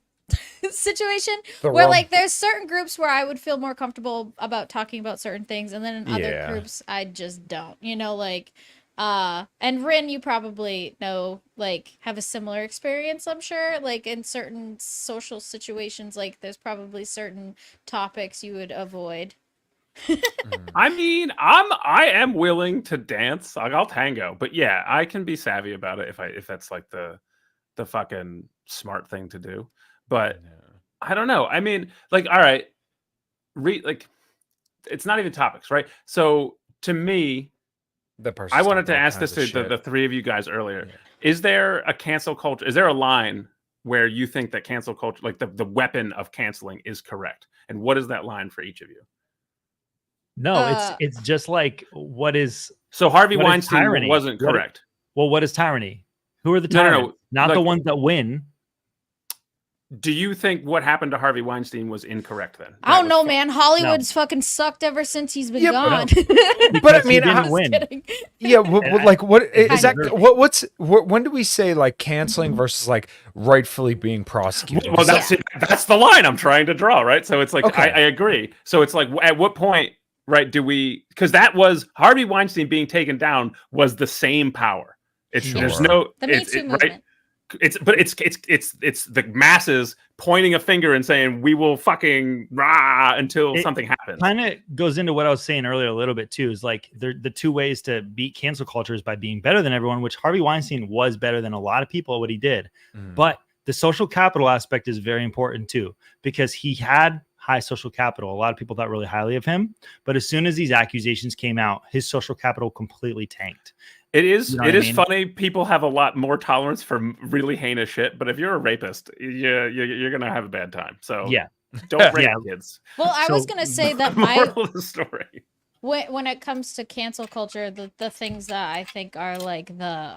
situation The where rum- like there's certain groups where I would feel more comfortable about talking about certain things, and then in other Yeah. groups I just don't, you know, like and Rin, you probably know, like have a similar experience, I'm sure, like in certain social situations, like there's probably certain topics you would avoid. I mean, I am willing to dance. I'll tango, but yeah, I can be savvy about it if that's like the fucking smart thing to do. But I don't know. I mean, like, all right, like, it's not even topics, right? So to me, The person. I wanted to ask this to the three of you guys earlier. Yeah. Is there a cancel culture? Is there a line where you think that cancel culture, like the weapon of canceling, is correct? And what is that line for each of you? No, it's just like what is So Harvey what is Weinstein tyranny? wasn't What- correct. Well, what is tyranny? Who are the No, no, no, tyrants? Not the like- ones that win. Do you think what happened to Harvey Weinstein was incorrect then? I don't That know, was man. Hollywood's fucking sucked ever since he's been Yeah, gone. But I Because he mean, didn't how- win. Kidding. Yeah, like what is Kind that? of. When do we say like canceling versus like rightfully being prosecuted? Well, that's the line I'm trying to draw, right? So it's like Okay. I agree. So it's like at what point, right? Do we? Because that was Harvey Weinstein being taken down was the same power. It's there's Sure. no The Me it's, Too right. movement. It's the masses pointing a finger and saying we will fucking rah until It something happens. Kind of goes into what I was saying earlier a little bit too. Is like the two ways to beat cancel culture is by being better than everyone, which Harvey Weinstein was better than a lot of people at what he did. Mm. But the social capital aspect is very important too, because he had high social capital. A lot of people thought really highly of him, but as soon as these accusations came out, his social capital completely tanked. It is. You know It what I is mean? funny. People have a lot more tolerance for really heinous shit, but if you're a rapist, you're gonna have a bad time. So Yeah. don't rape Yeah. kids. Well, I was So- gonna say that my Moral of the story. when it comes to cancel culture, the things that I think are like the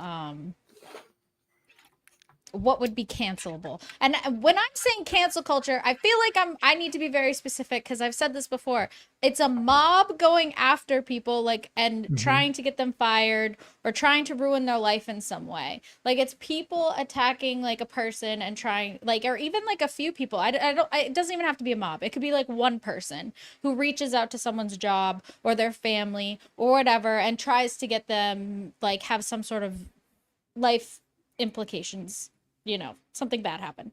what would be cancelable. And when I'm saying cancel culture, I feel like I need to be very specific because I've said this before. It's a mob going after people like and trying to get them fired or trying to ruin their life in some way. Like it's people attacking like a person and trying like or even like a few people. I don't it doesn't even have to be a mob. It could be like one person who reaches out to someone's job or their family or whatever and tries to get them like have some sort of life implications, you know, something bad happen.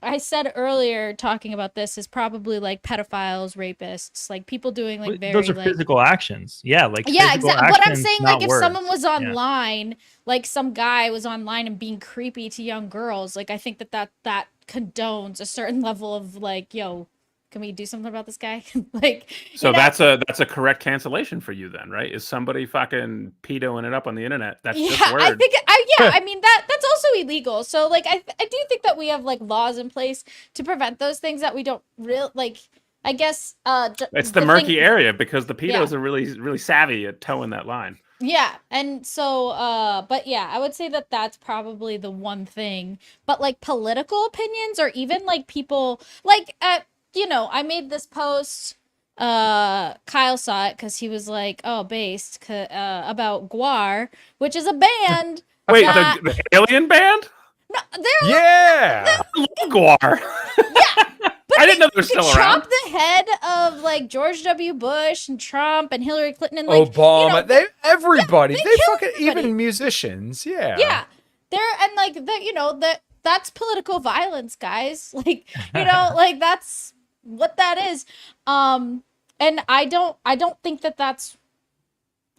I said earlier talking about this is probably like pedophiles, rapists, like people doing like very Those are like physical actions. Yeah, like yeah, physical exactly. But I'm actions, saying not like if words. someone was Yeah. online, like some guy was online and being creepy to young girls, like I think that condones a certain level of like, yo, can we do something about this guy? Like, So you know? that's a correct cancellation for you then, right? Is somebody fucking pedoing it up on the internet? That's Yeah, just word. I think I mean that's also illegal. So like I do think that we have like laws in place to prevent those things that we don't real like I guess it's the murky thing- area because the pedos Yeah. are really savvy at towing that line. Yeah, and so but yeah, I would say that that's probably the one thing. But like political opinions or even like people like you know, I made this post Kyle saw it because he was like, oh, based about Guar, which is a band. Wait, that- the alien band? No, they're Yeah. Guar. but I didn't know they were they still chop around. the head of like George W. Bush and Trump and Hillary Clinton and like Obama. you know, they everybody. they they kill fucking everybody. even musicians. Yeah. yeah, they're and like that you know that's political violence, guys. Like you know like that's what that is. And I don't think that that's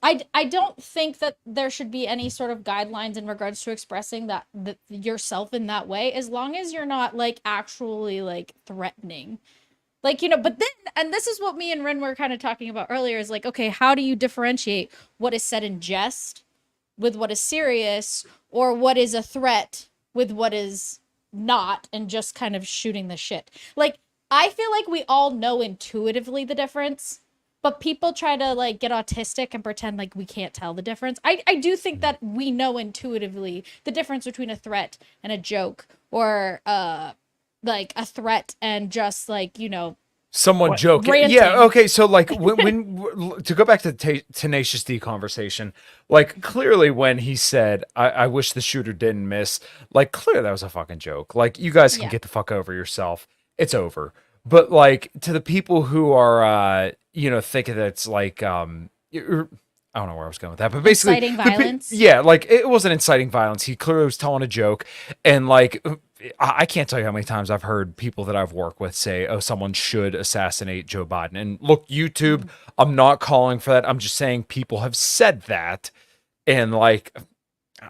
I don't think that there should be any sort of guidelines in regards to expressing that yourself in that way, as long as you're not like actually like threatening. Like, you know, but then, and this is what me and Ren were kind of talking about earlier is like, okay, how do you differentiate what is said in jest with what is serious or what is a threat with what is not and just kind of shooting the shit? Like, I feel like we all know intuitively the difference. But people try to like get autistic and pretend like we can't tell the difference. I do think that we know intuitively the difference between a threat and a joke, or like a threat and just like, you know, Someone joking. Ranting. Yeah. Okay. So, like, when to go back to the Tenacious D conversation, like, clearly when he said, I wish the shooter didn't miss, like, clearly that was a fucking joke. Like, you guys can Yeah. get the fuck over yourself. It's over. But, like, to the people who are, you know, thinking that it's like, I don't know where I was going with that, but basically, Inciting violence? Yeah, like it wasn't inciting violence. He clearly was telling a joke, and like I can't tell you how many times I've heard people that I've worked with say, "Oh, someone should assassinate Joe Biden." And look, YouTube, I'm not calling for that. I'm just saying people have said that, and like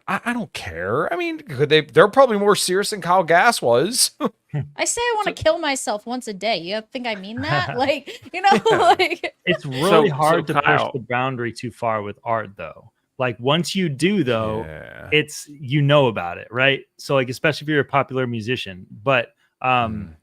I don't care. I mean, they're probably more serious than Kyle Gass was. I say I want to kill myself once a day. You think I mean that? Like, you know, like It's really So, hard to push Kyle, the boundary too far with art, though. Like once you do, though, Yeah. it's about it, right? So like, especially if you're a popular musician. But when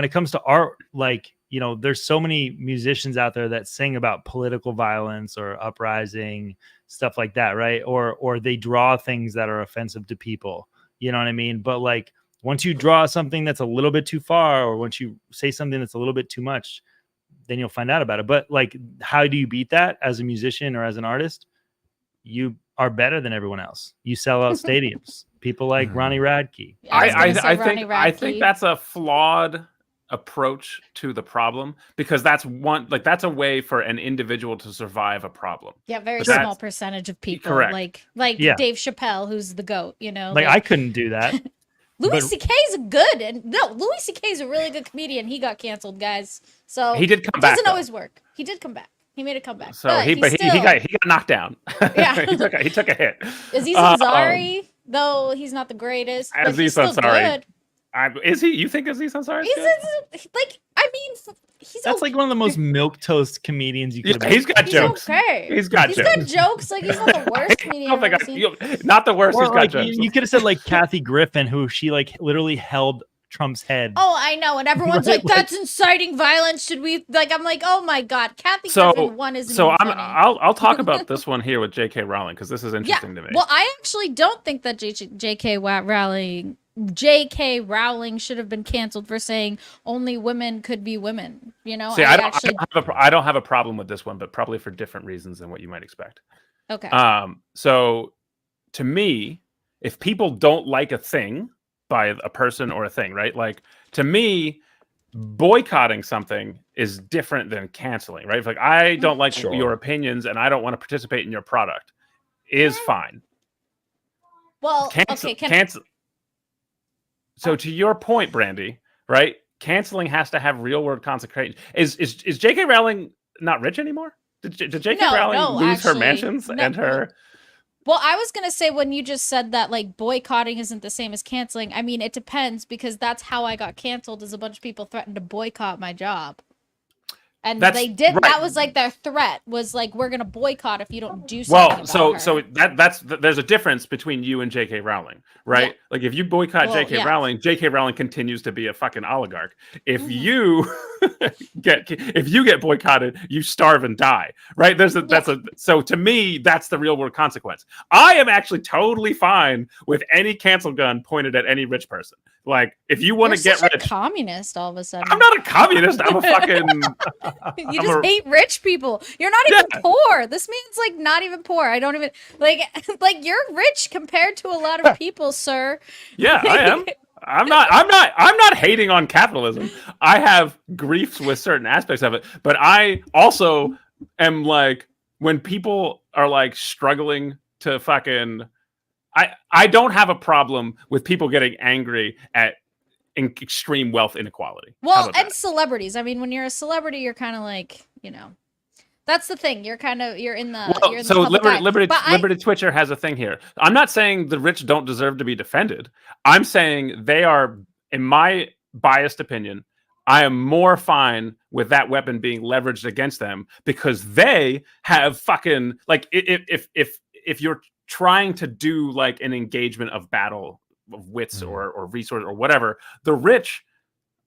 it comes to art, like there's so many musicians out there that sing about political violence or uprising, stuff like that, right? Or they draw things that are offensive to people. You know what I mean? But like once you draw something that's a little bit too far, or once you say something that's a little bit too much, then you'll find out about it. But like, how do you beat that as a musician or as an artist? You are better than everyone else. You sell out stadiums. People like Ronnie Radke. I think that's a flawed approach to the problem, because that's a way for an individual to survive a problem. Yeah, very But small that's- percentage of people. Correct. Like Yeah. Dave Chappelle, who's the GOAT, Like I couldn't do that. Louis but- C.K.'s good, and no, Louis C.K.'s a really good comedian. He got canceled, guys. So He did come it back, doesn't though. always work. He did come back. He made a comeback. So but he got knocked down. Yeah. he took a hit. Aziz Ansari, though he's not the greatest, but Aziz he's still Ansari. good. Is he? You think Aziz Ansari is good? Like, I mean, he's That's like one of the most milquetoast comedians you could. Yeah, he's got he's jokes. okay. He's got He's jokes. got jokes. Like, he's not the worst comedian I don't I've think ever seen. not the worst. Or He's got like jokes. you could have said like Kathy Griffin, who she like literally held Trump's head. Oh, I know, and everyone's Right, like, "That's inciting violence." Should we like? I'm like, "Oh my god, Kathy Griffin one isn't so even funny." I'll talk about this one here with J.K. Rowling, because this is interesting to me. Well, I actually don't think that J.K. Rowling should have been canceled for saying only women could be women. You know, See, I don't have a problem with this one, but probably for different reasons than what you might expect. Okay. So to me, if people don't like a thing by a person or a thing, right? Like, to me, boycotting something is different than canceling, right? If, like, I don't like Sure. your opinions and I don't want to participate in your product, is fine. Well, Cancel. okay. Cancel. So to your point, Brandy, right? Canceling has to have real world consequences. Is J.K. Rowling not rich anymore? Did J.K. Rowling lose her actually, mansions and her? Well, I was gonna say, when you just said that like boycotting isn't the same as canceling. I mean, it depends, because that's how I got canceled. Is a bunch of people threatened to boycott my job. And they did. Right. That was like their threat. Was like, we're gonna boycott if you don't do something. Well, about so her. that's there's a difference between you and J.K. Rowling, right? Yeah. Like, if you boycott Well, J.K. yeah. Rowling, J.K. Rowling continues to be a fucking oligarch. If Mhm. you get boycotted, you starve and die, right? So to me, that's the real world consequence. I am actually totally fine with any cancel gun pointed at any rich person. Like, if you want You're to get such rich, a communist all of a sudden. I'm not a communist. I'm a fucking. You just hate rich people. You're not even poor. This man's like not even poor. I don't even like you're rich compared to a lot of people, sir. Yeah, I am. I'm not hating on capitalism. I have griefs with certain aspects of it, but I also am like, when people are like struggling to fucking, I don't have a problem with people getting angry at extreme wealth inequality. How Well, about and that? celebrities. I mean, when you're a celebrity, you're kind of like, that's the thing. You're in the you're in the So public eye. Liberty But Liberty Twitcher has a thing here. I'm not saying the rich don't deserve to be defended. I'm saying they are, in my biased opinion, I am more fine with that weapon being leveraged against them, because they have fucking, like, if you're trying to do like an engagement of battle of wits or resource or whatever, the rich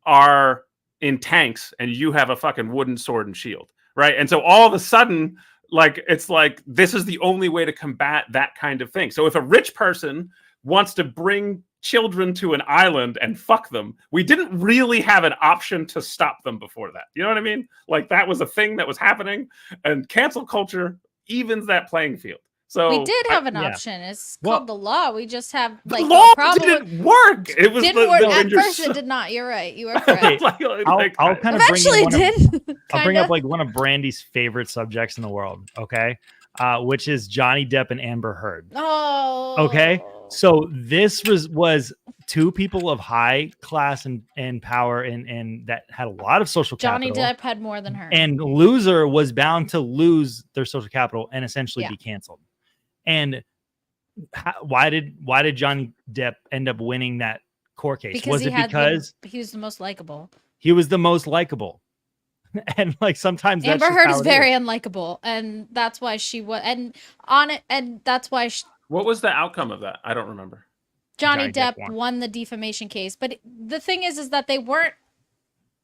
are in tanks and you have a fucking wooden sword and shield, right? And so all of a sudden, like, it's like, this is the only way to combat that kind of thing. So if a rich person wants to bring children to an island and fuck them, we didn't really have an option to stop them before that. You know what I mean? Like, that was a thing that was happening, and cancel culture evens that playing field. So we did have an yeah. option. It's Well, called the law. We just have the like law a problem. didn't work. It was Didn't work at when you're first. so- It did not. You're right. You are Okay, correct. I'll kind of Eventually, it did. I'll bring up Kinda. like one of Brandy's favorite subjects in the world. Okay, which is Johnny Depp and Amber Heard. Oh. Okay, so this was two people of high class and power and that had a lot of social Johnny capital. Depp had more than her. And loser was bound to lose their social capital and essentially Yeah. be canceled. And why did Johnny Depp end up winning that court case? Because Was it because he was the most likable. he was the most likable? And like sometimes that's Amber just Heard how is it very unlikable, and that's why she was and that's why What was the outcome of that? I don't remember. Johnny Johnny Depp Depp won the defamation case. But the thing is that they weren't.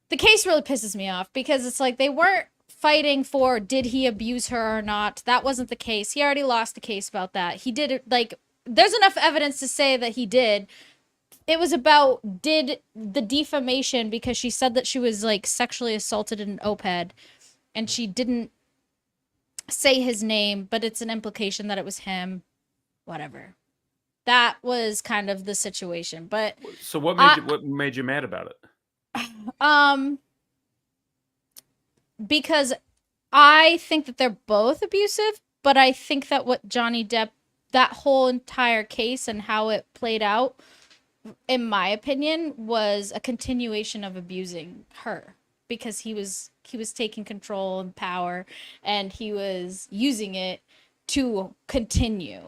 The case really pisses me off because it's like they weren't fighting for did he abuse her or not. That wasn't the case. He already lost the case about that. He did it, like there's enough evidence to say that he did. It was about did the defamation because she said that she was like sexually assaulted in an OPED and she didn't say his name, but it's an implication that it was him. Whatever. That was kind of the situation. But So what made you mad about it? Because I think that they're both abusive, but I think that what Johnny Depp, that whole entire case and how it played out, in my opinion, was a continuation of abusing her because he was taking control and power and he was using it to continue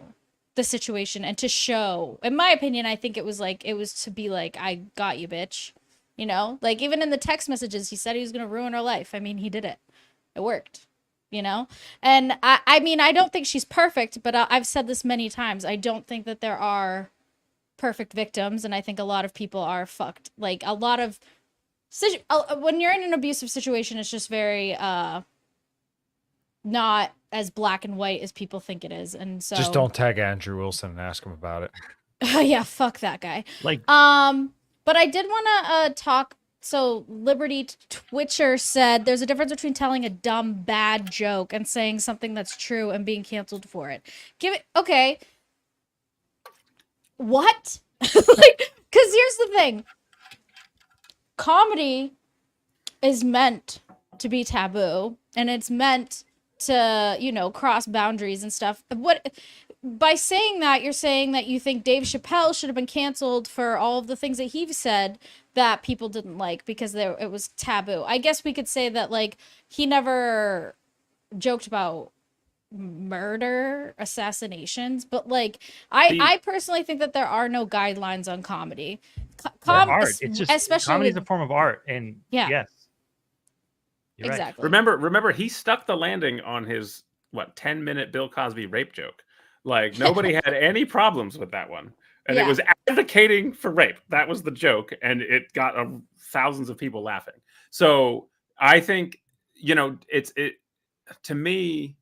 the situation and to show, in my opinion, I think it was to be like, I got you, bitch. You know, like even in the text messages, he said he was going to ruin her life. I mean, he did it. It worked, you know? And I mean, I don't think she's perfect, but I've said this many times. I don't think that there are perfect victims. And I think a lot of people are fucked. Like a lot of, when you're in an abusive situation, it's just very, not as black and white as people think it is. And so Just don't tag Andrew Wilson and ask him about it. yeah, fuck that guy. like But I did want to talk. So Liberty Twitcher said there's a difference between telling a dumb, bad joke and saying something that's true and being canceled for it. Okay. What? Because here's the thing. Comedy is meant to be taboo and it's meant to, you know, cross boundaries and stuff. By saying that, you're saying that you think Dave Chappelle should have been canceled for all of the things that he said that people didn't like because it was taboo. I guess we could say that, like, he never joked about murder, assassinations, but, like, I personally think that there are no guidelines on comedy. art. It's just especially comedy is with- a form of art, and Yeah. yes, you're right. exactly. Remember, he stuck the landing on his 10-minute Bill Cosby rape joke. Like nobody had any problems with that one, and it was advocating for rape. That was the joke, and it got thousands of people laughing. So I think, you know, to me,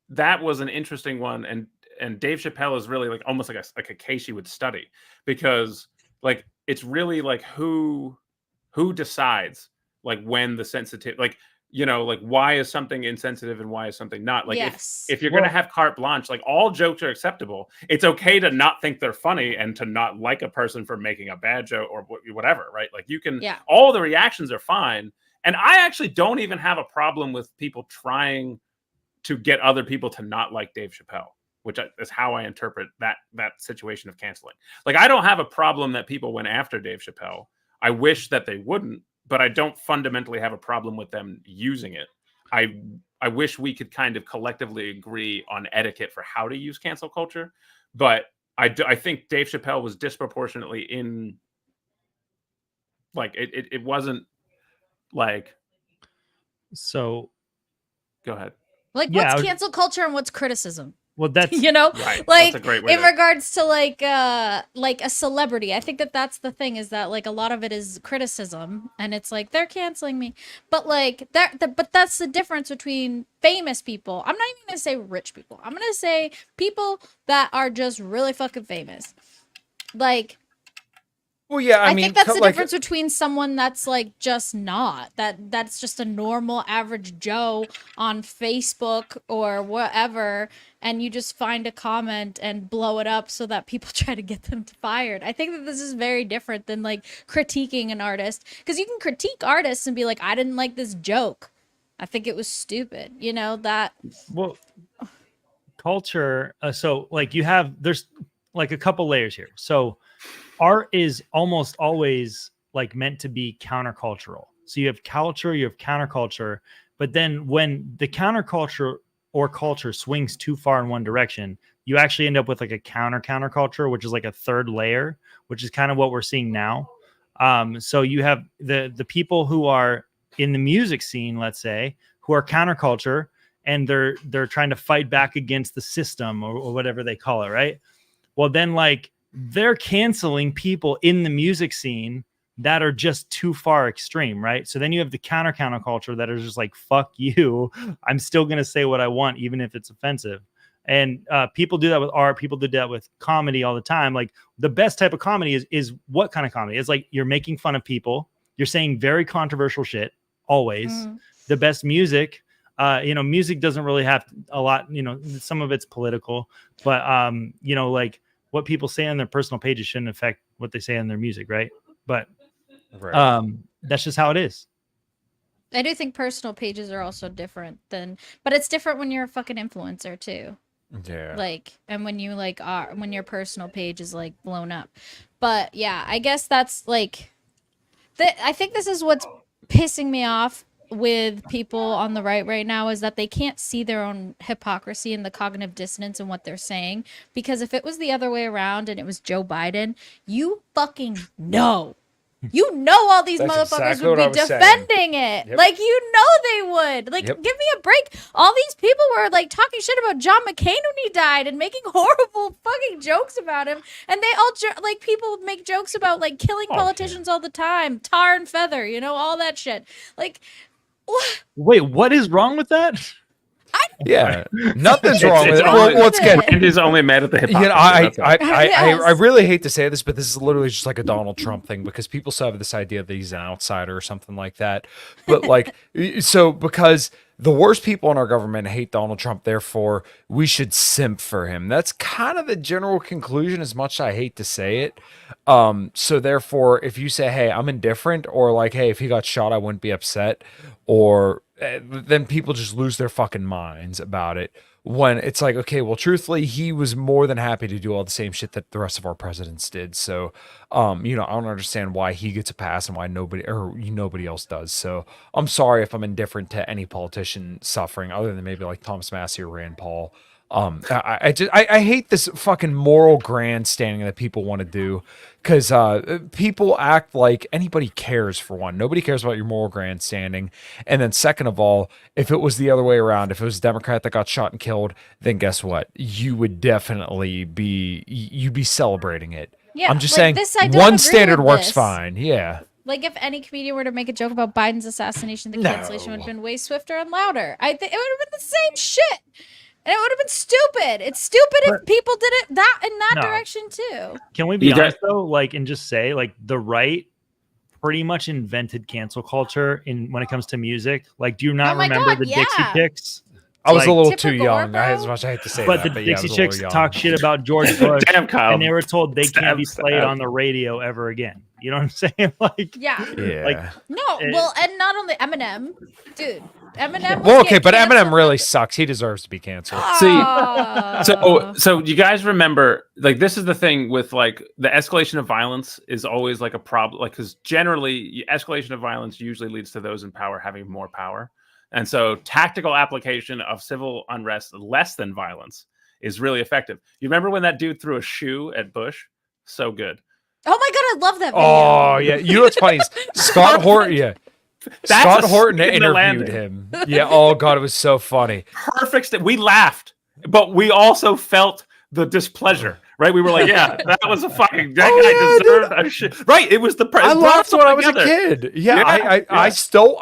that was an interesting one, and Dave Chappelle is really like almost like a case you would study because like it's really like who decides like when the sensitive, like, you know, like why is something insensitive and why is something not? Like if you're going to have carte blanche, like all jokes are acceptable. It's okay to not think they're funny and to not like a person for making a bad joke or whatever, right? Like you can, all the reactions are fine. And I actually don't even have a problem with people trying to get other people to not like Dave Chappelle, which is how I interpret that situation of canceling. Like I don't have a problem that people went after Dave Chappelle. I wish that they wouldn't, but I don't fundamentally have a problem with them using it. I wish we could kind of collectively agree on etiquette for how to use cancel culture, but I think Dave Chappelle was disproportionately in, like, it wasn't like. So, go ahead. Like, what's cancel culture and what's criticism? Well, that's you know, right. Like that's a great way in regards to like a celebrity. I think that's the thing is that like a lot of it is criticism, and it's like they're canceling me, but like but that's the difference between famous people. I'm not even gonna say rich people. I'm gonna say people that are just really fucking famous. Like, well, yeah, I mean, think that's the difference between someone that's like just not that's just a normal average Joe on Facebook or whatever, and you just find a comment and blow it up so that people try to get them fired. I think that this is very different than like critiquing an artist, because you can critique artists and be like, I didn't like this joke, I think it was stupid, you know, that. Well, culture. So like there's like a couple layers here. So art is almost always like meant to be countercultural. So you have culture, you have counterculture, but then when the counterculture or culture swings too far in one direction, you actually end up with like a counterculture, which is like a third layer, which is kind of what we're seeing now. So you have the people who are in the music scene, let's say, who are counterculture, and they're trying to fight back against the system or whatever they call it, right? Well, then like they're canceling people in the music scene that are just too far extreme, right? So then you have the counterculture that is just like, fuck you, I'm still gonna say what I want even if it's offensive. And people do that with art, people do that with comedy all the time. Like the best type of comedy is what kind of comedy? It's like you're making fun of people, you're saying very controversial shit always. The best music, music doesn't really have a lot, some of it's political, but like what people say on their personal pages shouldn't affect what they say on their music, right? But that's just how it is. I do think personal pages are also different but it's different when you're a fucking influencer too. Yeah. Like, and when you like are, when your personal page is like blown up. But yeah, I guess that's like, I think this is what's pissing me off with people on the right now, is that they can't see their own hypocrisy and the cognitive dissonance in what they're saying. Because if it was the other way around and it was Joe Biden, you fucking know. You know all these That's motherfuckers exactly would what I be was saying. defending it. Yep. Like, they would. Like, Yep. give me a break. All these people were, like, talking shit about John McCain when he died and making horrible fucking jokes about him. And they all, people make jokes about, like, killing politicians all the time. Tar and feather, all that shit. Like, what? Wait, what is wrong with that? Yeah, nothing's It's- wrong with it's it. only- Well, let's get. And is only mad at the hypocrisy. I, that's all. Yes. I really hate to say this, but this is literally just like a Donald Trump thing, because people still have this idea that he's an outsider or something like that. But like, so because the worst people in our government hate Donald Trump, therefore we should simp for him. That's kind of the general conclusion, as much as I hate to say it. So therefore, if you say, hey, I'm indifferent, or like, hey, if he got shot, I wouldn't be upset, or then people just lose their fucking minds about it. When it's like, okay, well, truthfully, he was more than happy to do all the same shit that the rest of our presidents did. So, I don't understand why he gets a pass and why nobody else does. So I'm sorry if I'm indifferent to any politician suffering, other than maybe like Thomas Massey or Rand Paul. I hate this fucking moral grandstanding that people want to do, because people act like anybody cares. For one, nobody cares about your moral grandstanding, and then second of all, if it was the other way around, if it was a Democrat that got shot and killed, then guess what? You would definitely be celebrating it. Yeah, I'm just like, saying I don't one agree standard with works this. fine. Yeah. Like, if any comedian were to make a joke about Biden's assassination, the cancellation would have been way swifter and louder. I think it would have been the same shit. And it would have been stupid. It's stupid if people did it in that No. direction too. Can we be You honest though? Like, and just say, like, the right pretty much invented cancel culture when it comes to music. Like, do you not Oh my remember God, the Dixie yeah. Chicks? I was Like, a little too Typical young. bro. As much as I hate to say But that, the yeah, I was Dixie a little Chicks young. talk shit about George Bush, Damn, Kyle. and they were told they can't be Stab, played stab. on the radio ever again. You know what I'm saying? Like, Yeah. Yeah. like, No, It- well, and not only Eminem, dude. Eminem. was Well, okay, getting but Eminem canceled really like- sucks. He deserves to be canceled. See, Ah. So you guys remember, like, this is the thing with, like, the escalation of violence is always like a problem, like, because generally escalation of violence usually leads to those in power having more power, and so tactical application of civil unrest less than violence is really effective. You remember when that dude threw a shoe at Bush? So good. Oh my god, I love that video. Oh yeah, you know what's funny is Scott Horton. Yeah, That's Scott a Horton stick in the interviewed landing. him. Yeah. Oh god, it was so funny. Perfect. We laughed, but we also felt the displeasure, right? We were like, yeah, that was a fucking, that Oh, guy yeah, deserved a shit. Right. It was the I it brought laughed us when all I was a together. kid. Yeah, Yeah, I yeah. still,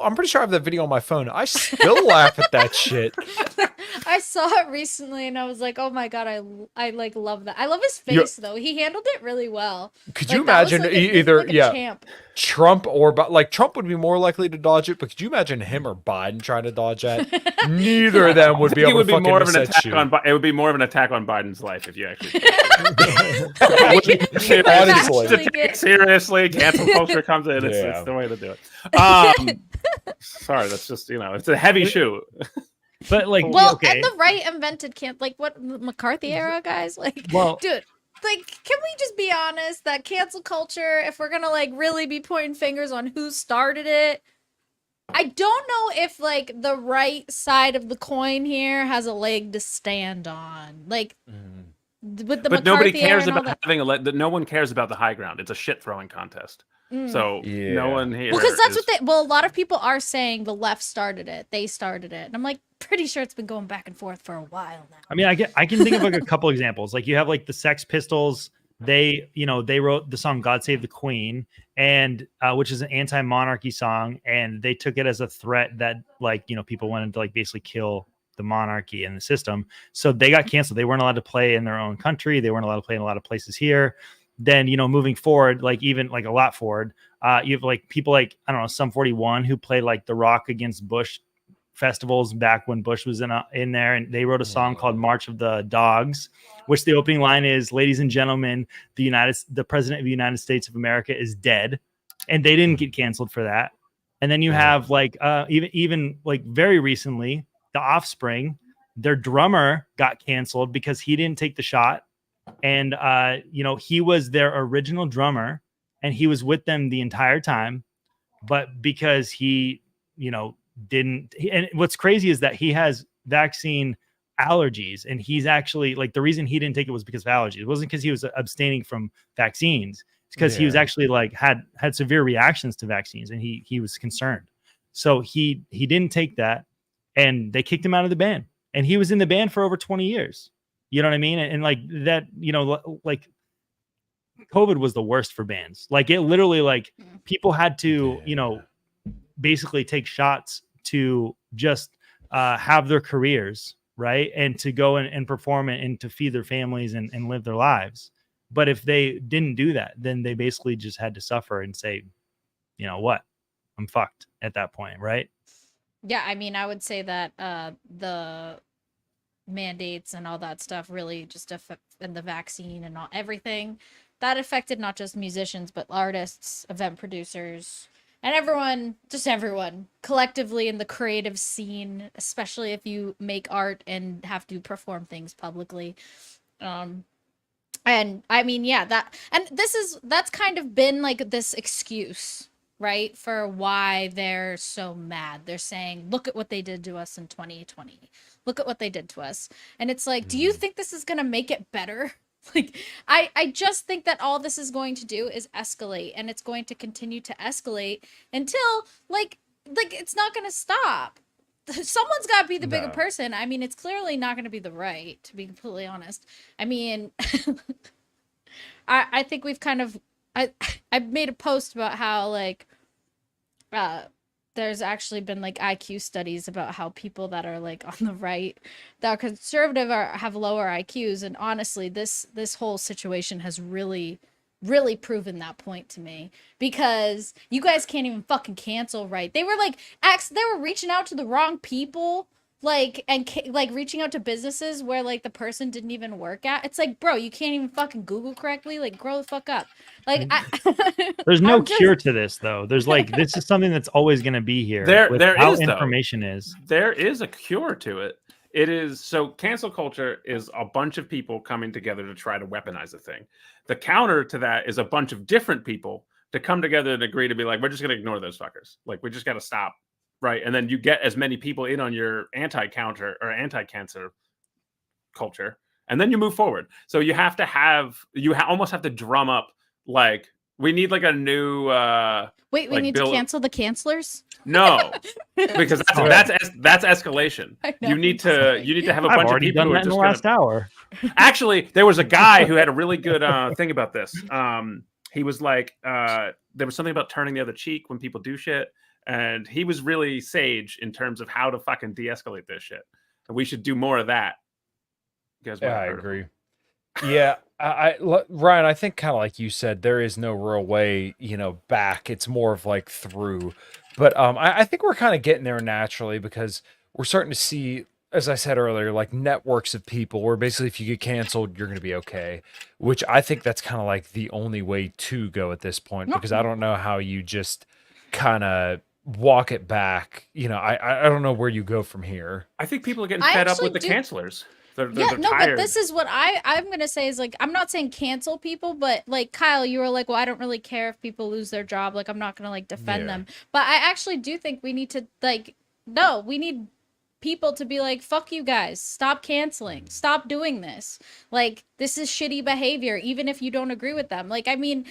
I'm pretty sure I have the video on my phone. I still laugh at that shit. I saw it recently and I was like, oh my god, I like love that. I love his You're- face though. He handled it really well. Could Like, you that was imagine like a- either like a yeah champ. Trump or like Trump would be more likely to dodge it, but could you imagine him or Biden trying to dodge that? Neither of them would be It able would to be fucking more of miss an that attack shoot. on. It would be more of an attack on Biden's life if you actually. Honestly. Actually Take get- it seriously, cancel culture comes in. It's, Yeah. it's the way to do it. Sorry, that's just, it's a heavy shoe. but like, Well, okay, and the right invented like what McCarthy era guys like. well, Dude, like, can we just be honest that cancel culture, if we're gonna like really be pointing fingers on who started it, I don't know if like the right side of the coin here has a leg to stand on. Like with the But nobody McCarthy era cares and all about that. having no one cares about the high ground. It's a shit throwing contest. So no Yeah. one here. Well, because that's is- what a lot of people are saying the left started it. They started it. And I'm like, pretty sure it's been going back and forth for a while now. I mean, I can think of like a couple examples. Like you have like the Sex Pistols. They wrote the song "God Save the Queen," and which is an anti-monarchy song, and they took it as a threat that like people wanted to like basically kill the monarchy and the system. So they got canceled. They weren't allowed to play in their own country. They weren't allowed to play in a lot of places here. Then moving forward, like even like a lot forward, you have like people like I don't know, Sum 41 who played like the Rock Against Bush festivals back when Bush was in there, and they wrote a song called March of the Dogs, which the opening line is, "Ladies and gentlemen, the president of the United States of America is dead," and they didn't get canceled for that. And then you have like even like very recently, The Offspring, their drummer got canceled because he didn't take the shot, and he was their original drummer, and he was with them the entire time, but because he didn't. And what's crazy is that he has vaccine allergies, and he's actually like the reason he didn't take it was because of allergies. It wasn't because he was abstaining from vaccines. It's because he was actually like had severe reactions to vaccines, and he was concerned. So he didn't take that, and they kicked him out of the band. And he was in the band for over 20 years. You know what I mean? And like that, like COVID was the worst for bands. Like it literally, like people had to, basically take shots to just have their careers, right? And to go and perform and to feed their families and live their lives. But if they didn't do that, then they basically just had to suffer and say, you know what, I'm fucked at that point, right? Yeah, I mean, I would say that the mandates and all that stuff really just and the vaccine and everything that affected not just musicians, but artists, event producers, and everyone collectively in the creative scene, especially if you make art and have to perform things publicly. And I mean, yeah, that's kind of been like this excuse, right, for why they're so mad. They're saying, look at what they did to us in 2020. Look at what they did to us. And it's like, do you think this is going to make it better? Like, I just think that all this is going to do is escalate, and it's going to continue to escalate until like it's not going to stop. Someone's got to be the bigger person. I mean, it's clearly not going to be the right, to be completely honest. I mean, I think we've kind of I made a post about how like there's actually been like IQ studies about how people that are like on the right, that are conservative, have lower IQs, and honestly this whole situation has really proven that point to me, because you guys can't even fucking cancel right. They were like they were reaching out to the wrong people, like, and like reaching out to businesses where like the person didn't even work at. It's like, bro, you can't even fucking Google correctly. Like, grow the fuck up. Like, there's no cure to this though. There's like, this is something that's always going to be here. There is information is. There is a cure to it. It is, so cancel culture is a bunch of people coming together to try to weaponize a thing. The counter to that is a bunch of different people to come together and agree to be like, we're just going to ignore those fuckers. Like, we just got to stop. Right. And then you get as many people in on your anti-counter or anti-cancer culture, and then you move forward. So you have to almost have to drum up, like, we need like a new wait, we need to cancel the cancelers? No, because that's escalation. You need to have a bunch of people done who are that in just the last hour. Actually, there was a guy who had a really good thing about this. He was like, there was something about turning the other cheek when people do shit. And he was really sage in terms of how to fucking de-escalate this shit. And we should do more of that. You guys, I agree. Yeah, Ryan, I think kind of like you said, there is no real way, back. It's more of like through. But I think we're kind of getting there naturally, because we're starting to see, as I said earlier, like networks of people where basically if you get canceled, you're going to be okay. Which I think that's kind of like the only way to go at this point, because I don't know how you just kind of walk it back, I don't know where you go from here. I think people are getting I fed up actually with the do- cancelers. They're Yeah, no, but tired. this is what I'm gonna say is like I'm not saying cancel people, but like Kyle, you were like, well, I don't really care if people lose their job. Like I'm not gonna like defend Yeah. them. But I actually do think we need to like no, we need people to be like, fuck you guys, stop canceling, stop doing this. Like this is shitty behavior, even if you don't agree with them. Like I mean,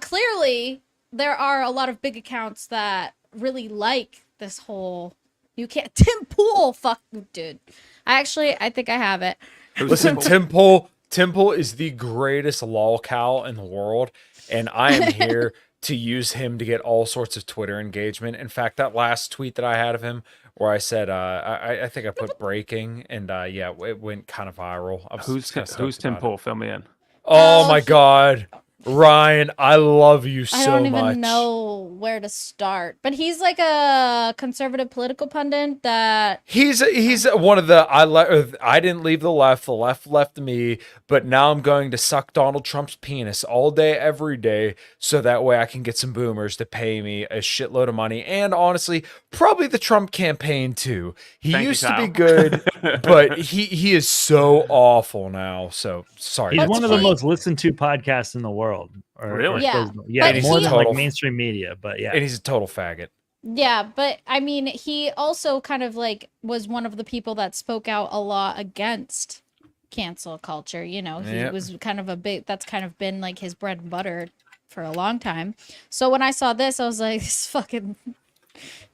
clearly there are a lot of big accounts that really like this whole you can't Tim Pool, fuck dude. I think I have it. Listen, Tim Pool is the greatest lolcow in the world, and I am here to use him to get all sorts of Twitter engagement. In fact, that last tweet that I had of him, where I said, I think I put breaking, and yeah, it went kind of viral. I was Who's kinda stoked who's Tim about it. Pool? Fill me in. Oh Oh, my God, Ryan, I love you so I don't even much. know where to start. But he's like a conservative political pundit that He's one of the I didn't leave the left left me, but now I'm going to suck Donald Trump's penis all day every day so that way I can get some boomers to pay me a shitload of money, and honestly probably the Trump campaign too. He Thank you, used to be Kyle. good, but he is so awful now. So sorry. He's But one of the he- most listened to podcasts in the world. Really? Yeah, Yeah, but more he- than like Total- mainstream media. But yeah, And he's a total faggot. yeah, but I mean, he also kind of like was one of the people that spoke out a lot against cancel culture. You know, he Yep. was kind of that's kind of been like his bread and butter for a long time. So when I saw this, I was like, this fucking.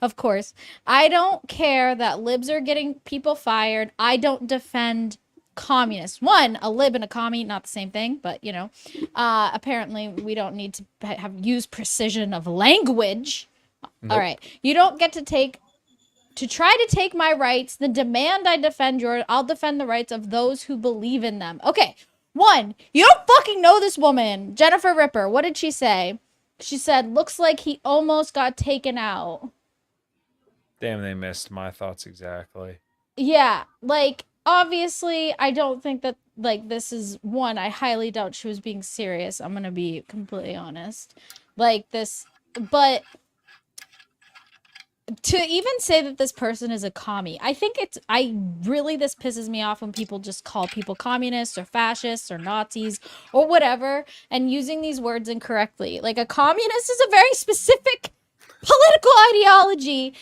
Of course. I don't care that libs are getting people fired. I don't defend communists. One, a lib and a commie, not the same thing, but you know, apparently we don't need to use precision of language. Nope. All right. You don't get to try to take my rights, then demand I defend yours. I'll defend the rights of those who believe in them. Okay. One, you don't fucking know this woman, Jennifer Ripper. What did she say? She said, looks like he almost got taken out. Damn, they missed my thoughts exactly. Yeah, like obviously I don't think that like this is one, I highly doubt she was being serious. I'm going to be completely honest. Like this, but to even say that this person is a commie, I think this pisses me off when people just call people communists or fascists or Nazis or whatever and using these words incorrectly. Like a communist is a very specific political ideology.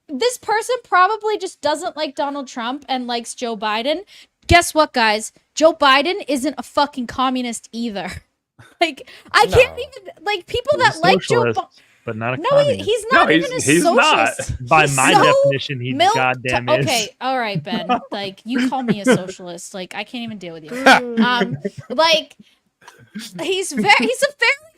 This person probably just doesn't like Donald Trump and likes Joe Biden. Guess what, guys? Joe Biden isn't a fucking communist either. Like, I can't No. even, like, people he's that a like Joe socialist, Biden. but not a No, communist. he's not No, even a he's not. socialist. By He's my so definition, he milk goddamn to- is. Okay, all right, Ben. Like, you call me a socialist. Like, I can't even deal with you. Like, he's a fairly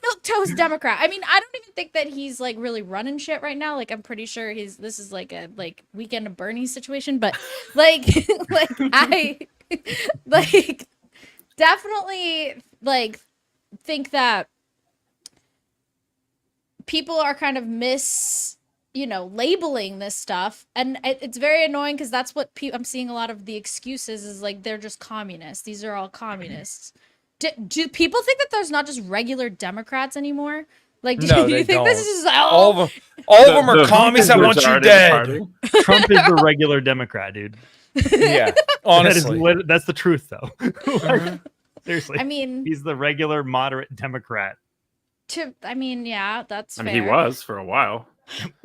milquetoast Democrat. I mean, I don't even think that he's like really running shit right now. Like, I'm pretty sure this is like a Weekend of Bernie situation. But like, I like definitely like think that people are kind of labeling this stuff, and it's very annoying because that's what I'm seeing a lot of the excuses is like they're just communists. These are all communists. Do people think that there's not just regular Democrats anymore? Like, do No, you they think this don't. is just All of them are commies that want you majority of the dead. party. Trump is the regular Democrat, dude. Yeah, honestly. That's the truth, though. Mhm. Seriously, I mean, he's the regular moderate Democrat. yeah, that's I fair. mean, he was for a while.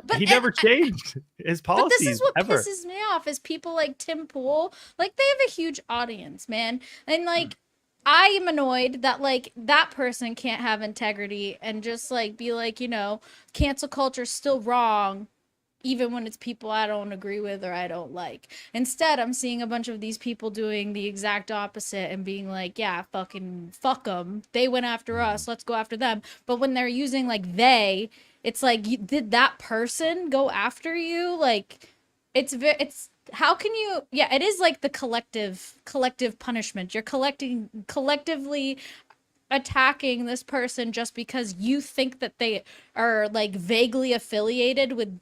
But He never changed his But policies this is what ever. pisses me off is people like Tim Pool. Like, they have a huge audience, man. And like, I am annoyed that like that person can't have integrity and just like be like, cancel culture's still wrong, even when it's people I don't agree with or I don't like. Instead, I'm seeing a bunch of these people doing the exact opposite and being like, yeah, fucking fuck them. They went after us. Let's go after them. But when they're using like they, it's like, did that person go after you? Like, it's how can you? Yeah, it is like the collective punishment. You're collectively attacking this person just because you think that they are like vaguely affiliated with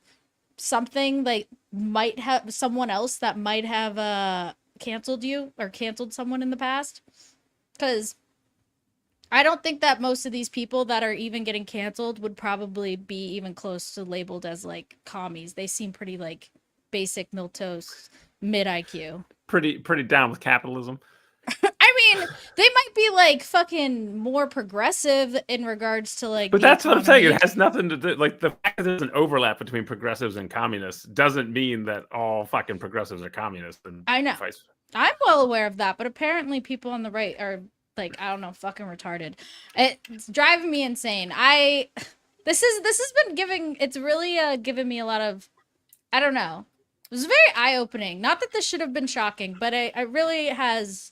something like might have someone else that might have canceled you or canceled someone in the past. Because I don't think that most of these people that are even getting canceled would probably be even close to labeled as like commies. They seem pretty like basic milquetoast, mid IQ. Pretty down with capitalism. I mean, they might be like fucking more progressive in regards to like. But the that's what I'm saying. economy. It has nothing to do. Like the fact that there's an overlap between progressives and communists doesn't mean that all fucking progressives are communists. And I know. vice- I'm well aware of that, but apparently people on the right are like, I don't know, fucking retarded. It's driving me insane. This has been it's really given me a lot of, I don't know. It was very eye opening. Not that this should have been shocking, but it really has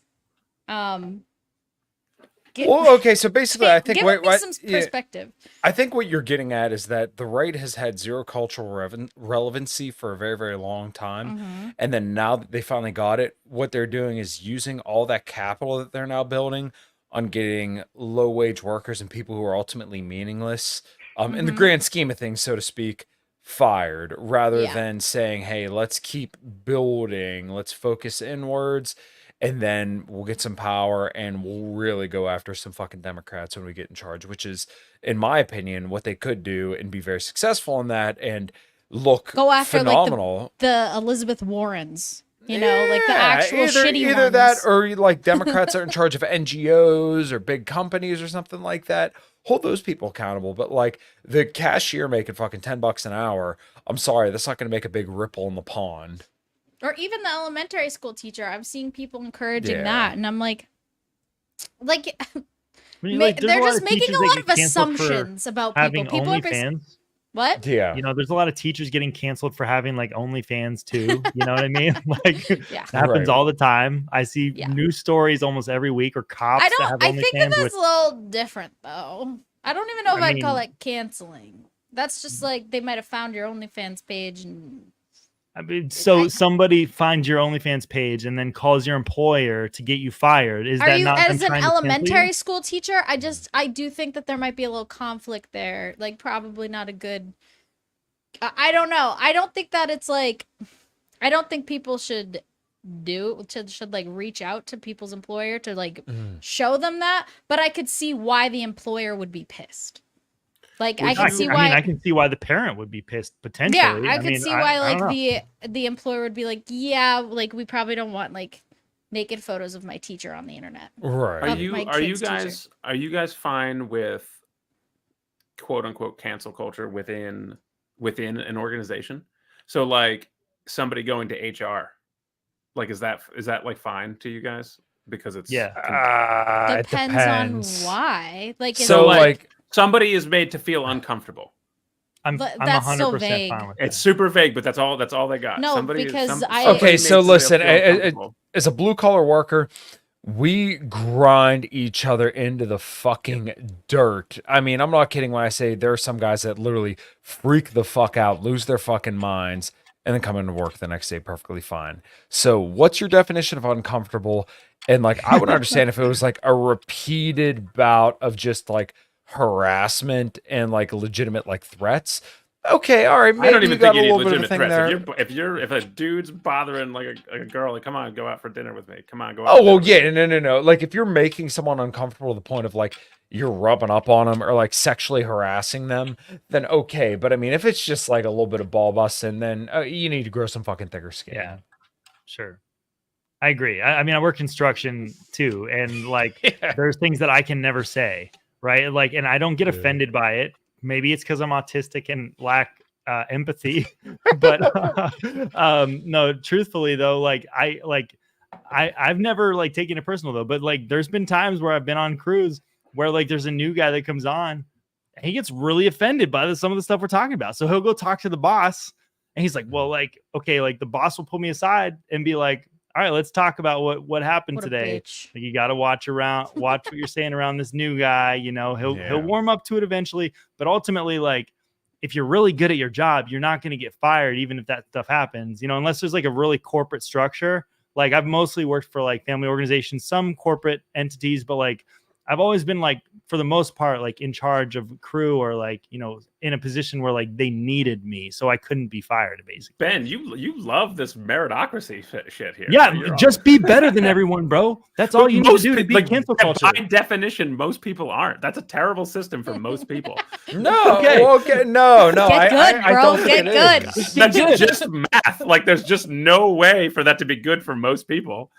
Well, okay, so basically, I think given me some perspective. I think what you're getting at is that the right has had zero cultural relevancy for a very, very long time. Mhm. And then now that they finally got it, what they're doing is using all that capital that they're now building on getting low wage workers and people who are ultimately meaningless, in the Mhm. grand scheme of things, so to speak, fired, rather Yeah. than saying, hey, let's keep building, let's focus inwards, and then we'll get some power and we'll really go after some fucking Democrats when we get in charge, which is, in my opinion, what they could do and be very successful in that and look Go after phenomenal. like the Elizabeth Warrens, you know, like the Yeah, actual shitty either ones. that or like Democrats are in charge of NGOs or big companies or something like that. Hold those people accountable. But like the cashier making fucking $10 an hour, I'm sorry, that's not going to make a big ripple in the pond. Or even the elementary school teacher. I'm seeing people encouraging Yeah. that, and I'm like I mean, like, there's they're a lot just of making teachers a that lot get of canceled for assumptions about having people. People are OnlyFans. what? Yeah. You know, there's a lot of teachers getting canceled for having like OnlyFans too. You know what I mean? Like, Yeah. it happens Right. all the time. I see Yeah. news stories almost every week, or cops I that don't. have I think that OnlyFans. that's a little different though. I don't even know if I I'd call mean- it canceling. That's just like they might have found your OnlyFans page and I mean, so I- somebody finds your OnlyFans page and then calls your employer to get you fired. Is are that you not them as an trying to cancel you? elementary school teacher? I do think that there might be a little conflict there. Like probably not a good. I don't know. I don't think that it's like. I don't think people should should like reach out to people's employer to like show them that. But I could see why the employer would be pissed. Like I can see why. I can see why the parent would be pissed potentially. Yeah, I could mean, see why I don't like know. the employer would be like, yeah, like we probably don't want like naked photos of my teacher on the internet. Right. Are Of you my are you kid's teacher. guys fine with quote unquote cancel culture within an organization? So like somebody going to HR, like is that like fine to you guys? Because it's Yeah. It Depends on why. Like is So it like, somebody is made to feel uncomfortable. I'm But 100% that's so vague. fine with It's that. super vague, but that's all they got. No, somebody, because somebody Okay, made so to listen, feel it- uncomfortable. as a blue collar worker, we grind each other into the fucking dirt. I mean, I'm not kidding when I say there are some guys that literally freak the fuck out, lose their fucking minds, and then come into work the next day perfectly fine. So, what's your definition of uncomfortable? And like, I would understand if it was like a repeated bout of just like harassment and like legitimate like threats. Okay, all right, maybe I don't even you got think a you need little bit of a legitimate thing threats. there. If a dude's bothering like a girl, like come on, go out for dinner with me. Come on, go out. Oh for well, dinner with yeah, no. Like if you're making someone uncomfortable to the point of like you're rubbing up on them or like sexually harassing them, then okay. But I mean, if it's just like a little bit of ball busting, then you need to grow some fucking thicker skin. Yeah, sure. I agree. I mean, I work construction too, and like, Yeah. there's things that I can never say, right? Like, and I don't get offended by it. Maybe it's because I'm autistic and lack empathy, but no. Truthfully, though, I've never like taken it personal though. But like, there's been times where I've been on crews where like there's a new guy that comes on, and he gets really offended by some of the stuff we're talking about. So he'll go talk to the boss, and he's like, "Well, like, okay, like the boss will pull me aside and be like." All right, let's talk about what happened what a today. bitch. Like, you got to watch what you're saying around this new guy. You know, he'll Yeah. warm up to it eventually, but ultimately, like, if you're really good at your job, you're not going to get fired, even if that stuff happens. You know, unless there's like a really corporate structure. Like, I've mostly worked for like family organizations, some corporate entities, but like I've always been like, for the most part, like in charge of crew, or like, you know, in a position where like they needed me, so I couldn't be fired, basically. Ben, you love this meritocracy shit here. Yeah, You're just be better than everyone, bro. That's all you need to do to beat cancel culture. By definition, most people aren't. That's a terrible system for most people. No, Okay. no. Get good, I bro. don't think Get it good. is. That's just math. Like, there's just no way for that to be good for most people.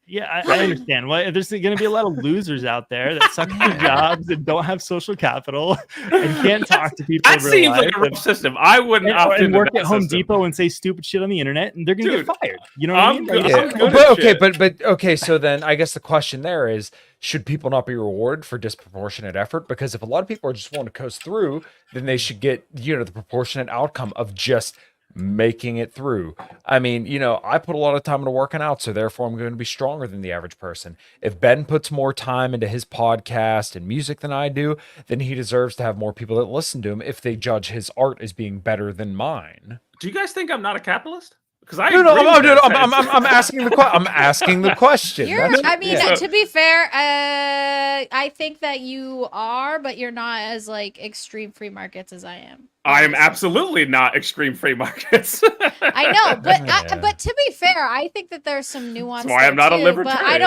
Yeah, I understand. Well, there's going to be a lot of losers out there that suck at their jobs and don't have social capital and can't talk to people. That in real seems like life a rough system. I wouldn't opt and into work that at Home system. Depot and say stupid shit on the internet, and they're going to Dude, get fired. You know what I mean? I'm Like, good. I'm Yeah, good but at okay, shit. but okay. So then, I guess the question there is: should people not be rewarded for disproportionate effort? Because if a lot of people are just willing to coast through, then they should get, you know, the proportionate outcome of just making it through. I mean, you know, I put a lot of time into working out, so therefore I'm going to be stronger than the average person. If Ben puts more time into his podcast and music than I do, then he deserves to have more people that listen to him if they judge his art as being better than mine. Do you guys think I'm not a capitalist? Because I No, agree with that I'm asking the question. I'm asking the question. You're, That's- I mean, yeah. to be fair, I think that you are, but you're not as like extreme free markets as I am. I am absolutely not extreme free markets. I know, but Yeah. but to be fair, I think that there's some nuance. That's why there I'm not a too, But I libertarian.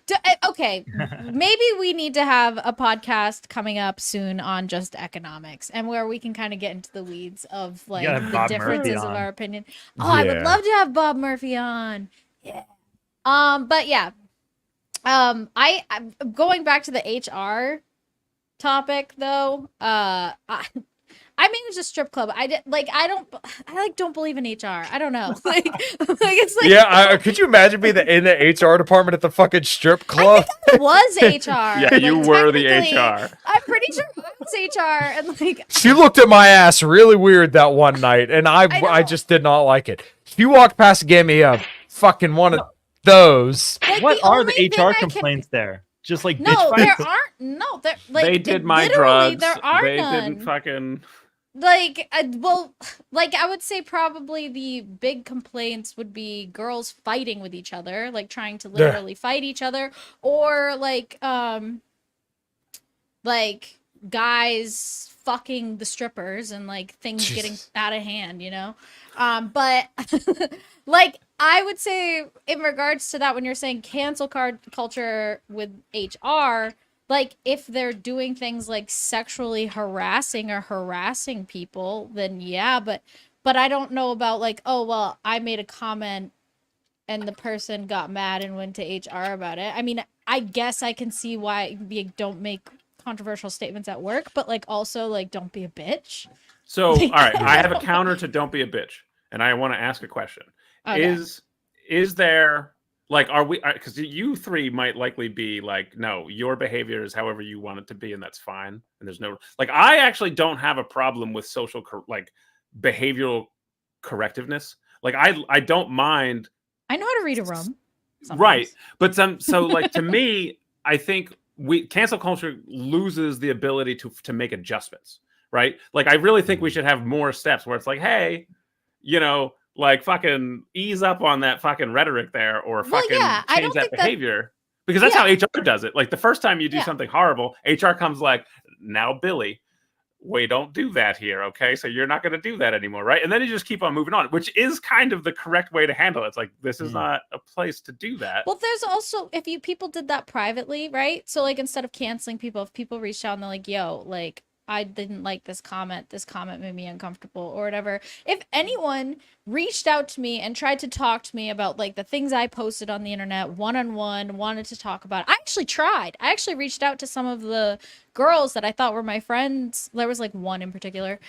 don't. Okay, maybe we need to have a podcast coming up soon on just economics and where we can kind of get into the weeds of like gotta have the Bob Murphy differences of on. our opinion. Oh, I would Yeah. love to have Bob Murphy on. Yeah. But yeah. I'm going back to the HR topic though. I manage a strip club. I don't believe in HR. I don't know. Like it's like Yeah, could you imagine being in the HR department at the fucking strip club? it was HR. Yeah, Like, you were the technically, HR. I'm pretty sure I was HR, and like She looked at my ass really weird that one night, and I know. just did not like it. She walked past and gave me a fucking one of those. like, what the are only the thing HR I can- complaints there? Just like No, bitch there fights? aren't. No, there like They did my literally, drugs. There are They none. didn't fucking. Like, well, like I would say probably the big complaints would be girls fighting with each other, like trying to literally fight each other, or like guys fucking the strippers and like things getting Jesus. out of hand, you know. But like I would say in regards to that, when you're saying cancel card culture with HR, like if they're doing things like sexually harassing people, then yeah, but I don't know about like, oh well, I made a comment and the person got mad and went to HR about it. I mean, I guess I can see why you don't make controversial statements at work, but like also like don't be a bitch. So, all right, I have a counter to "Don't be a bitch," and I want to ask a question: Okay. Is there like, are we? Because you three might likely be like, no, your behavior is however you want it to be, and that's fine. And there's no like, I actually don't have a problem with social like behavioral correctiveness. Like, I don't mind. I know how to read a room. Right, sometimes. but so like to me, I think cancel culture loses the ability to make adjustments. Right, like I really think we should have more steps where it's like, hey, you know, like fucking ease up on that fucking rhetoric there, or Well, fucking yeah, I change don't that think that- behavior. Because that's how HR does it. Like the first time you do Yeah. something horrible, HR comes like, now Billy, we don't do that here, okay? So you're not going to do that anymore, right? And then you just keep on moving on, which is kind of the correct way to handle it. It's like, this is not a place to do that. Well, there's also if people did that privately, right? So like instead of canceling people, if people reached out and they're like, "Yo, like I didn't like this comment. This comment made me uncomfortable," or whatever. If anyone reached out to me and tried to talk to me about like the things I posted on the internet one-on-one, wanted to talk about, I actually tried. I actually reached out to some of the girls that I thought were my friends. There was like one in particular,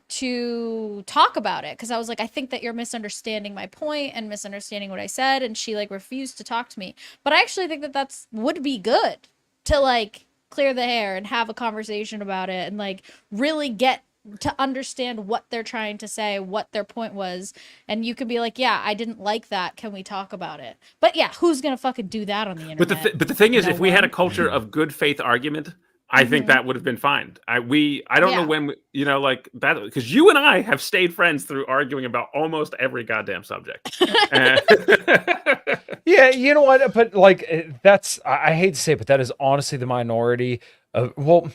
to talk about it because I was like, I think that you're misunderstanding my point and misunderstanding what I said, and she like refused to talk to me. But I actually think that that's would be good to like clear the hair and have a conversation about it and like really get to understand what they're trying to say, what their point was, and you could be like, yeah, I didn't like that, can we talk about it? But yeah, who's gonna fucking do that on the internet? But the thing is, No if we had a one. culture of good faith argument, I think that would have been fine. I don't know Yeah. when you know, like that, because you and I have stayed friends through arguing about almost every goddamn subject. And- Yeah, you know what? But like, that's I hate to say it, but that is honestly the minority. Well,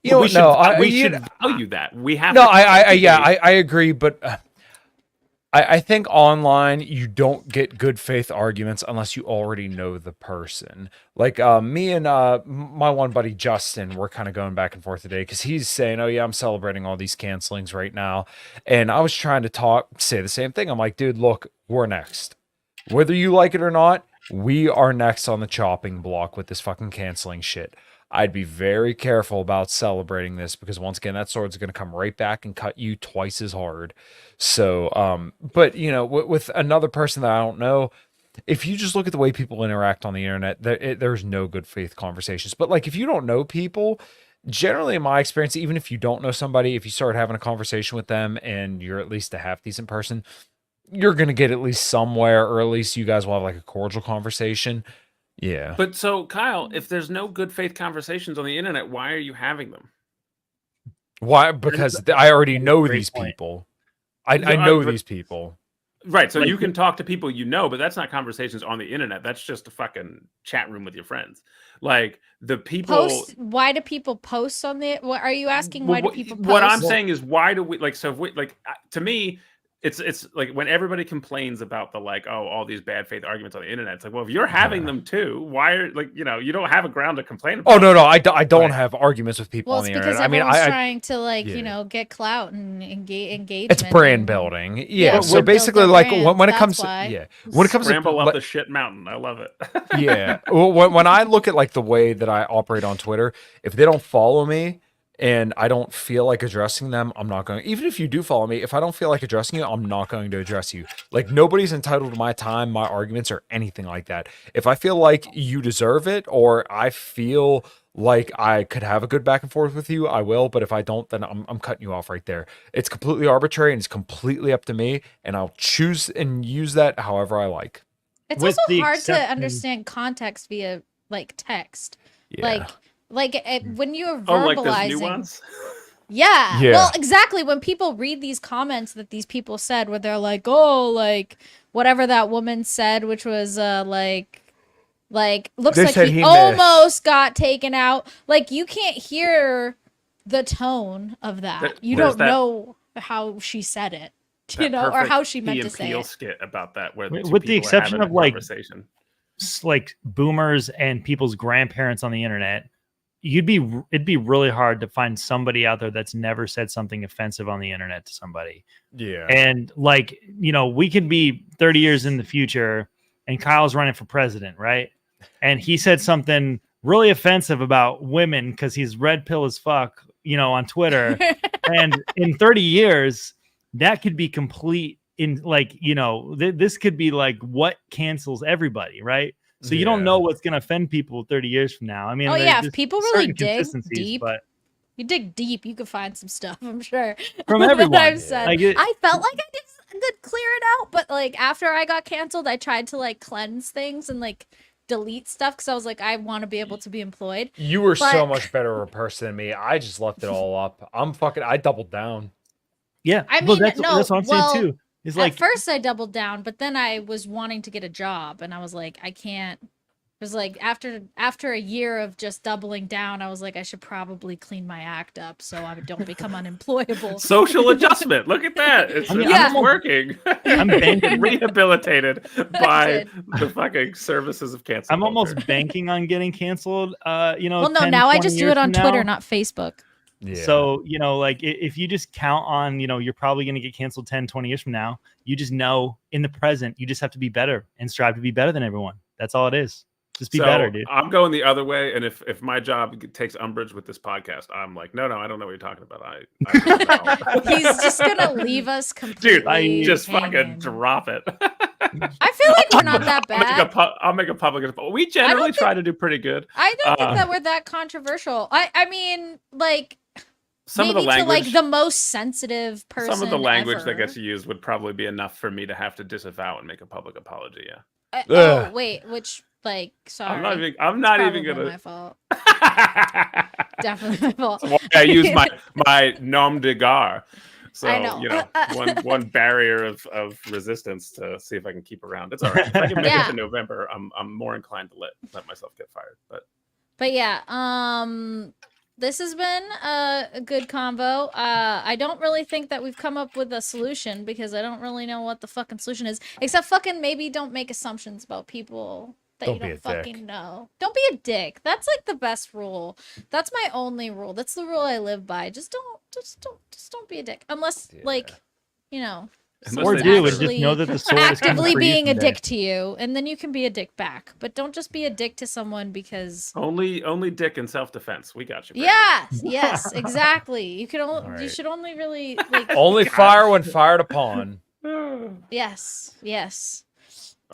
you know, we should, no, I, we you should know, value that. We have no, to yeah, cultivate- I agree, but I think online you don't get good faith arguments unless you already know the person. Like me and my one buddy Justin, we're kind of going back and forth today because he's saying, "Oh yeah, I'm celebrating all these cancelings right now," and I was trying to say the same thing. I'm like, "Dude, look, we're next. Whether you like it or not, we are next on the chopping block with this fucking canceling shit." I'd be very careful about celebrating this because once again, that sword's going to come right back and cut you twice as hard. So, but you know, with another person that I don't know, if you just look at the way people interact on the internet, there's no good faith conversations. But like, if you don't know people, generally, in my experience, even if you don't know somebody, if you start having a conversation with them and you're at least a half decent person, you're going to get at least somewhere, or at least you guys will have like a cordial conversation. Yeah. But so, Kyle, if there's no good faith conversations on the internet, why are you having them? Why? Because I already know great these point. people. I No, know but- these people. Right. So Like- you can talk to people you know, but that's not conversations on the internet. That's just a fucking chat room with your friends. Like the people. Why do people post on the? What are you asking? Why do people post? What I'm saying is, why do we like? So if we like, to me, it's like when everybody complains about the like, oh, all these bad faith arguments on the internet. It's like, well, if you're having them too, why are like, you know, you don't have a ground to complain about. Oh no, I don't Right. have arguments with people Well, on it's the because internet. I mean, everyone's I trying to like yeah. you know get clout and engagement. it's brand and- building. Yeah, Yeah. Well, So build basically, their like brand, when it that's comes why. to when it comes Scramble to up like, the shit mountain. I love it. yeah. Well, when I look at like the way that I operate on Twitter, if they don't follow me and I don't feel like addressing them, I'm not going. Even if you do follow me, if I don't feel like addressing you, I'm not going to address you. Like nobody's entitled to my time, my arguments, or anything like that. If I feel like you deserve it, or I feel like I could have a good back and forth with you, I will. But if I don't, then I'm cutting you off right there. It's completely arbitrary and it's completely up to me, and I'll choose and use that however I like. It's With also the hard to exception- understand context via like text. Yeah. When you're Oh, like there's verbalizing. nuance. Yeah. Yeah. Well, exactly. When people read these comments that these people said, where they're like, "Oh, like whatever that woman said," which was like looks They like said he he missed. almost got taken out. Like you can't hear the tone of that. You There's don't that- know how she said it, you That know, or perfect how she meant Key to and say Peele it. skit about that, where With two the people are exception having of, a like, conversation. Like boomers and people's grandparents on the internet, it'd be really hard to find somebody out there that's never said something offensive on the internet to somebody. Yeah. And like, you know, we could be 30 years in the future and Kyle's running for president, right? And he said something really offensive about women because he's red pill as fuck, you know, on Twitter. And in 30 years, that could be complete in like, you know, this could be like what cancels everybody, right? So you don't Yeah. know what's going to offend people 30 years from now. I mean, Oh there's yeah, if just people really certain dig consistencies, deep, but you dig deep, you could find some stuff. I'm sure from that everyone, I've said. like it- I felt like I did clear it out, but like after I got canceled, I tried to like cleanse things and like delete stuff because I was like, I want to be able to be employed. You were so But- much better of a person than me. I just left it all up. I doubled down. yeah. I well, mean, that's no, what I'm well, saying too. It's like At first, I doubled down, but then I was wanting to get a job, and I was like, I can't. It was like after a year of just doubling down, I was like, I should probably clean my act up so I don't become unemployable. Social adjustment. Look at that. It's, I mean, Yeah. it's working. I'm banking. Rehabilitated by did. the fucking services of cancel. I'm almost culture. banking on getting canceled. You know, Well, no, 10, now I 20 just do years it on from Twitter, now. not Facebook. Yeah. So, you know, like if you just count on, you know, you're probably going to get canceled 10, 20 years from now. You just know in the present, you just have to be better and strive to be better than everyone. That's all it is. Just be So, better, dude. I'm going the other way, and if my job takes umbrage with this podcast, I'm like, no, I don't know what you're talking about. I don't know. He's just gonna leave us completely. Dude, I just fucking hanging. drop it. I feel like we're not that bad. I'll make a public. We generally try to do pretty good. I don't think uh, that we're that controversial. I mean, like Some maybe of the language, to like the most sensitive person. some of the language ever. that gets used would probably be enough for me to have to disavow and make a public apology. Yeah, Oh Ugh. wait, which like sorry. I'm not even Probably gonna. my fault. Definitely my fault. Why I use my nom de guerre. So I know. one barrier of resistance to see if I can keep around. It's all right. If I can make Yeah. it to November, I'm more inclined to let myself get fired. But yeah, this has been a good convo. I don't really think that we've come up with a solution because I don't really know what the fucking solution is. Except fucking maybe don't make assumptions about people that Don't you be a don't dick. fucking know. Don't be a dick. That's like the best rule. That's my only rule. That's the rule I live by. Just don't be a dick. Unless like, you know, Unless Or they do, and deserve just it. know that the sword is coming actively for you being a someday. dick to you, and then you can be a dick back. But don't just be a dick to someone because Only dick in self-defense. We got you. Brandon. yes, exactly. You can only you Alright. should only really like Only God. fire when fired upon. yes.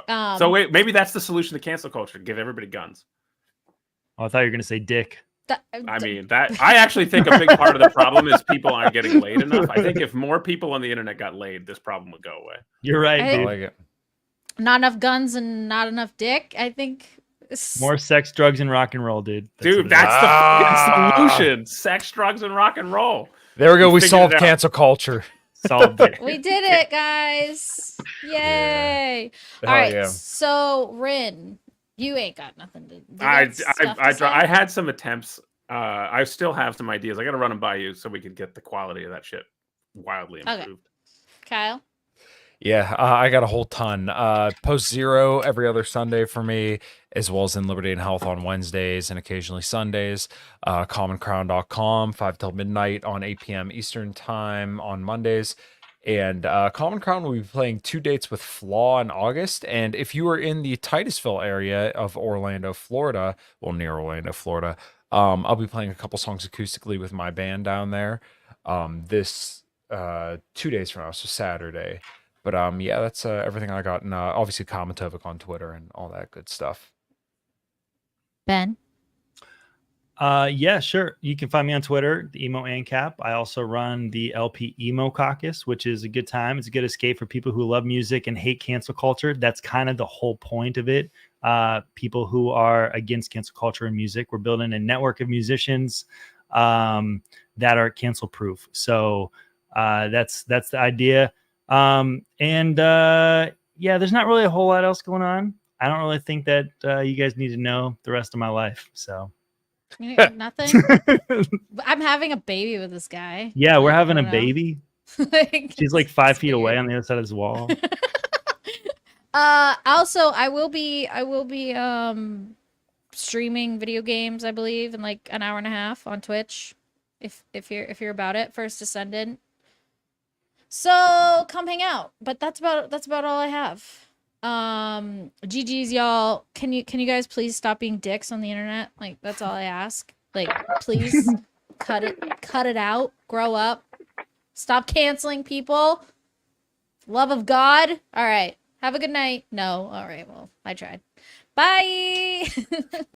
So wait, maybe that's the solution to cancel culture. Give everybody guns. Oh, I thought you were gonna say dick. I mean, I actually think a big part of the problem is people aren't getting laid enough. I think if more people on the internet got laid, this problem would go away. You're right, I I dude. like it. not enough guns and not enough dick. I think More sex, drugs, and rock and roll, dude. Dude, what it that's is. the Ah. fucking solution. Sex, drugs, and rock and roll. There we go. We We figured solved it out. cancel culture. solved it. we did it, guys. Yay. Hell All right. yeah. So Rin, you ain't got nothing to do. I had some attempts. I still have some ideas. I got to run them by you so we could get the quality of that shit wildly Okay. improved. Kyle. Yeah, I got a whole ton. Post Zero every other Sunday for me, as well as in Liberty and Health on Wednesdays and occasionally Sundays. CommonCrown.com, 5 till midnight on 8 p.m. Eastern Time on Mondays. And Common Crown will be playing 2 dates with Flaw in August. And if you are in the Titusville area of Orlando, Florida, well, near Orlando, Florida, I'll be playing a couple songs acoustically with my band down there this 2 days from now, so Saturday. But yeah, that's everything I got. And obviously Komatovic on Twitter and all that good stuff. Ben. Yeah, sure. You can find me on Twitter, the Emo ANCAP. I also run the LP Emo Caucus, which is a good time. It's a good escape for people who love music and hate cancel culture. That's kind of the whole point of it. People who are against cancel culture and music. We're building a network of musicians that are cancel proof. So that's the idea. Yeah, there's not really a whole lot else going on. I don't really think that you guys need to know the rest of my life. So Nothing. I'm having a baby with this guy. yeah, we're having I a don't know. baby. Like, She's like 5 it's feet away weird. on the other side of this wall. Also, I will be streaming video games, I believe, in like an hour and a half on Twitch. If you're about it, First Descendant. So come hang out. But that's about all I have. GG's, y'all. Can you guys please stop being dicks on the internet? Like, that's all I ask. Like, please cut it out. Grow up. Stop canceling people. Love of God. All right. Have a good night. No. All right. Well, I tried. Bye.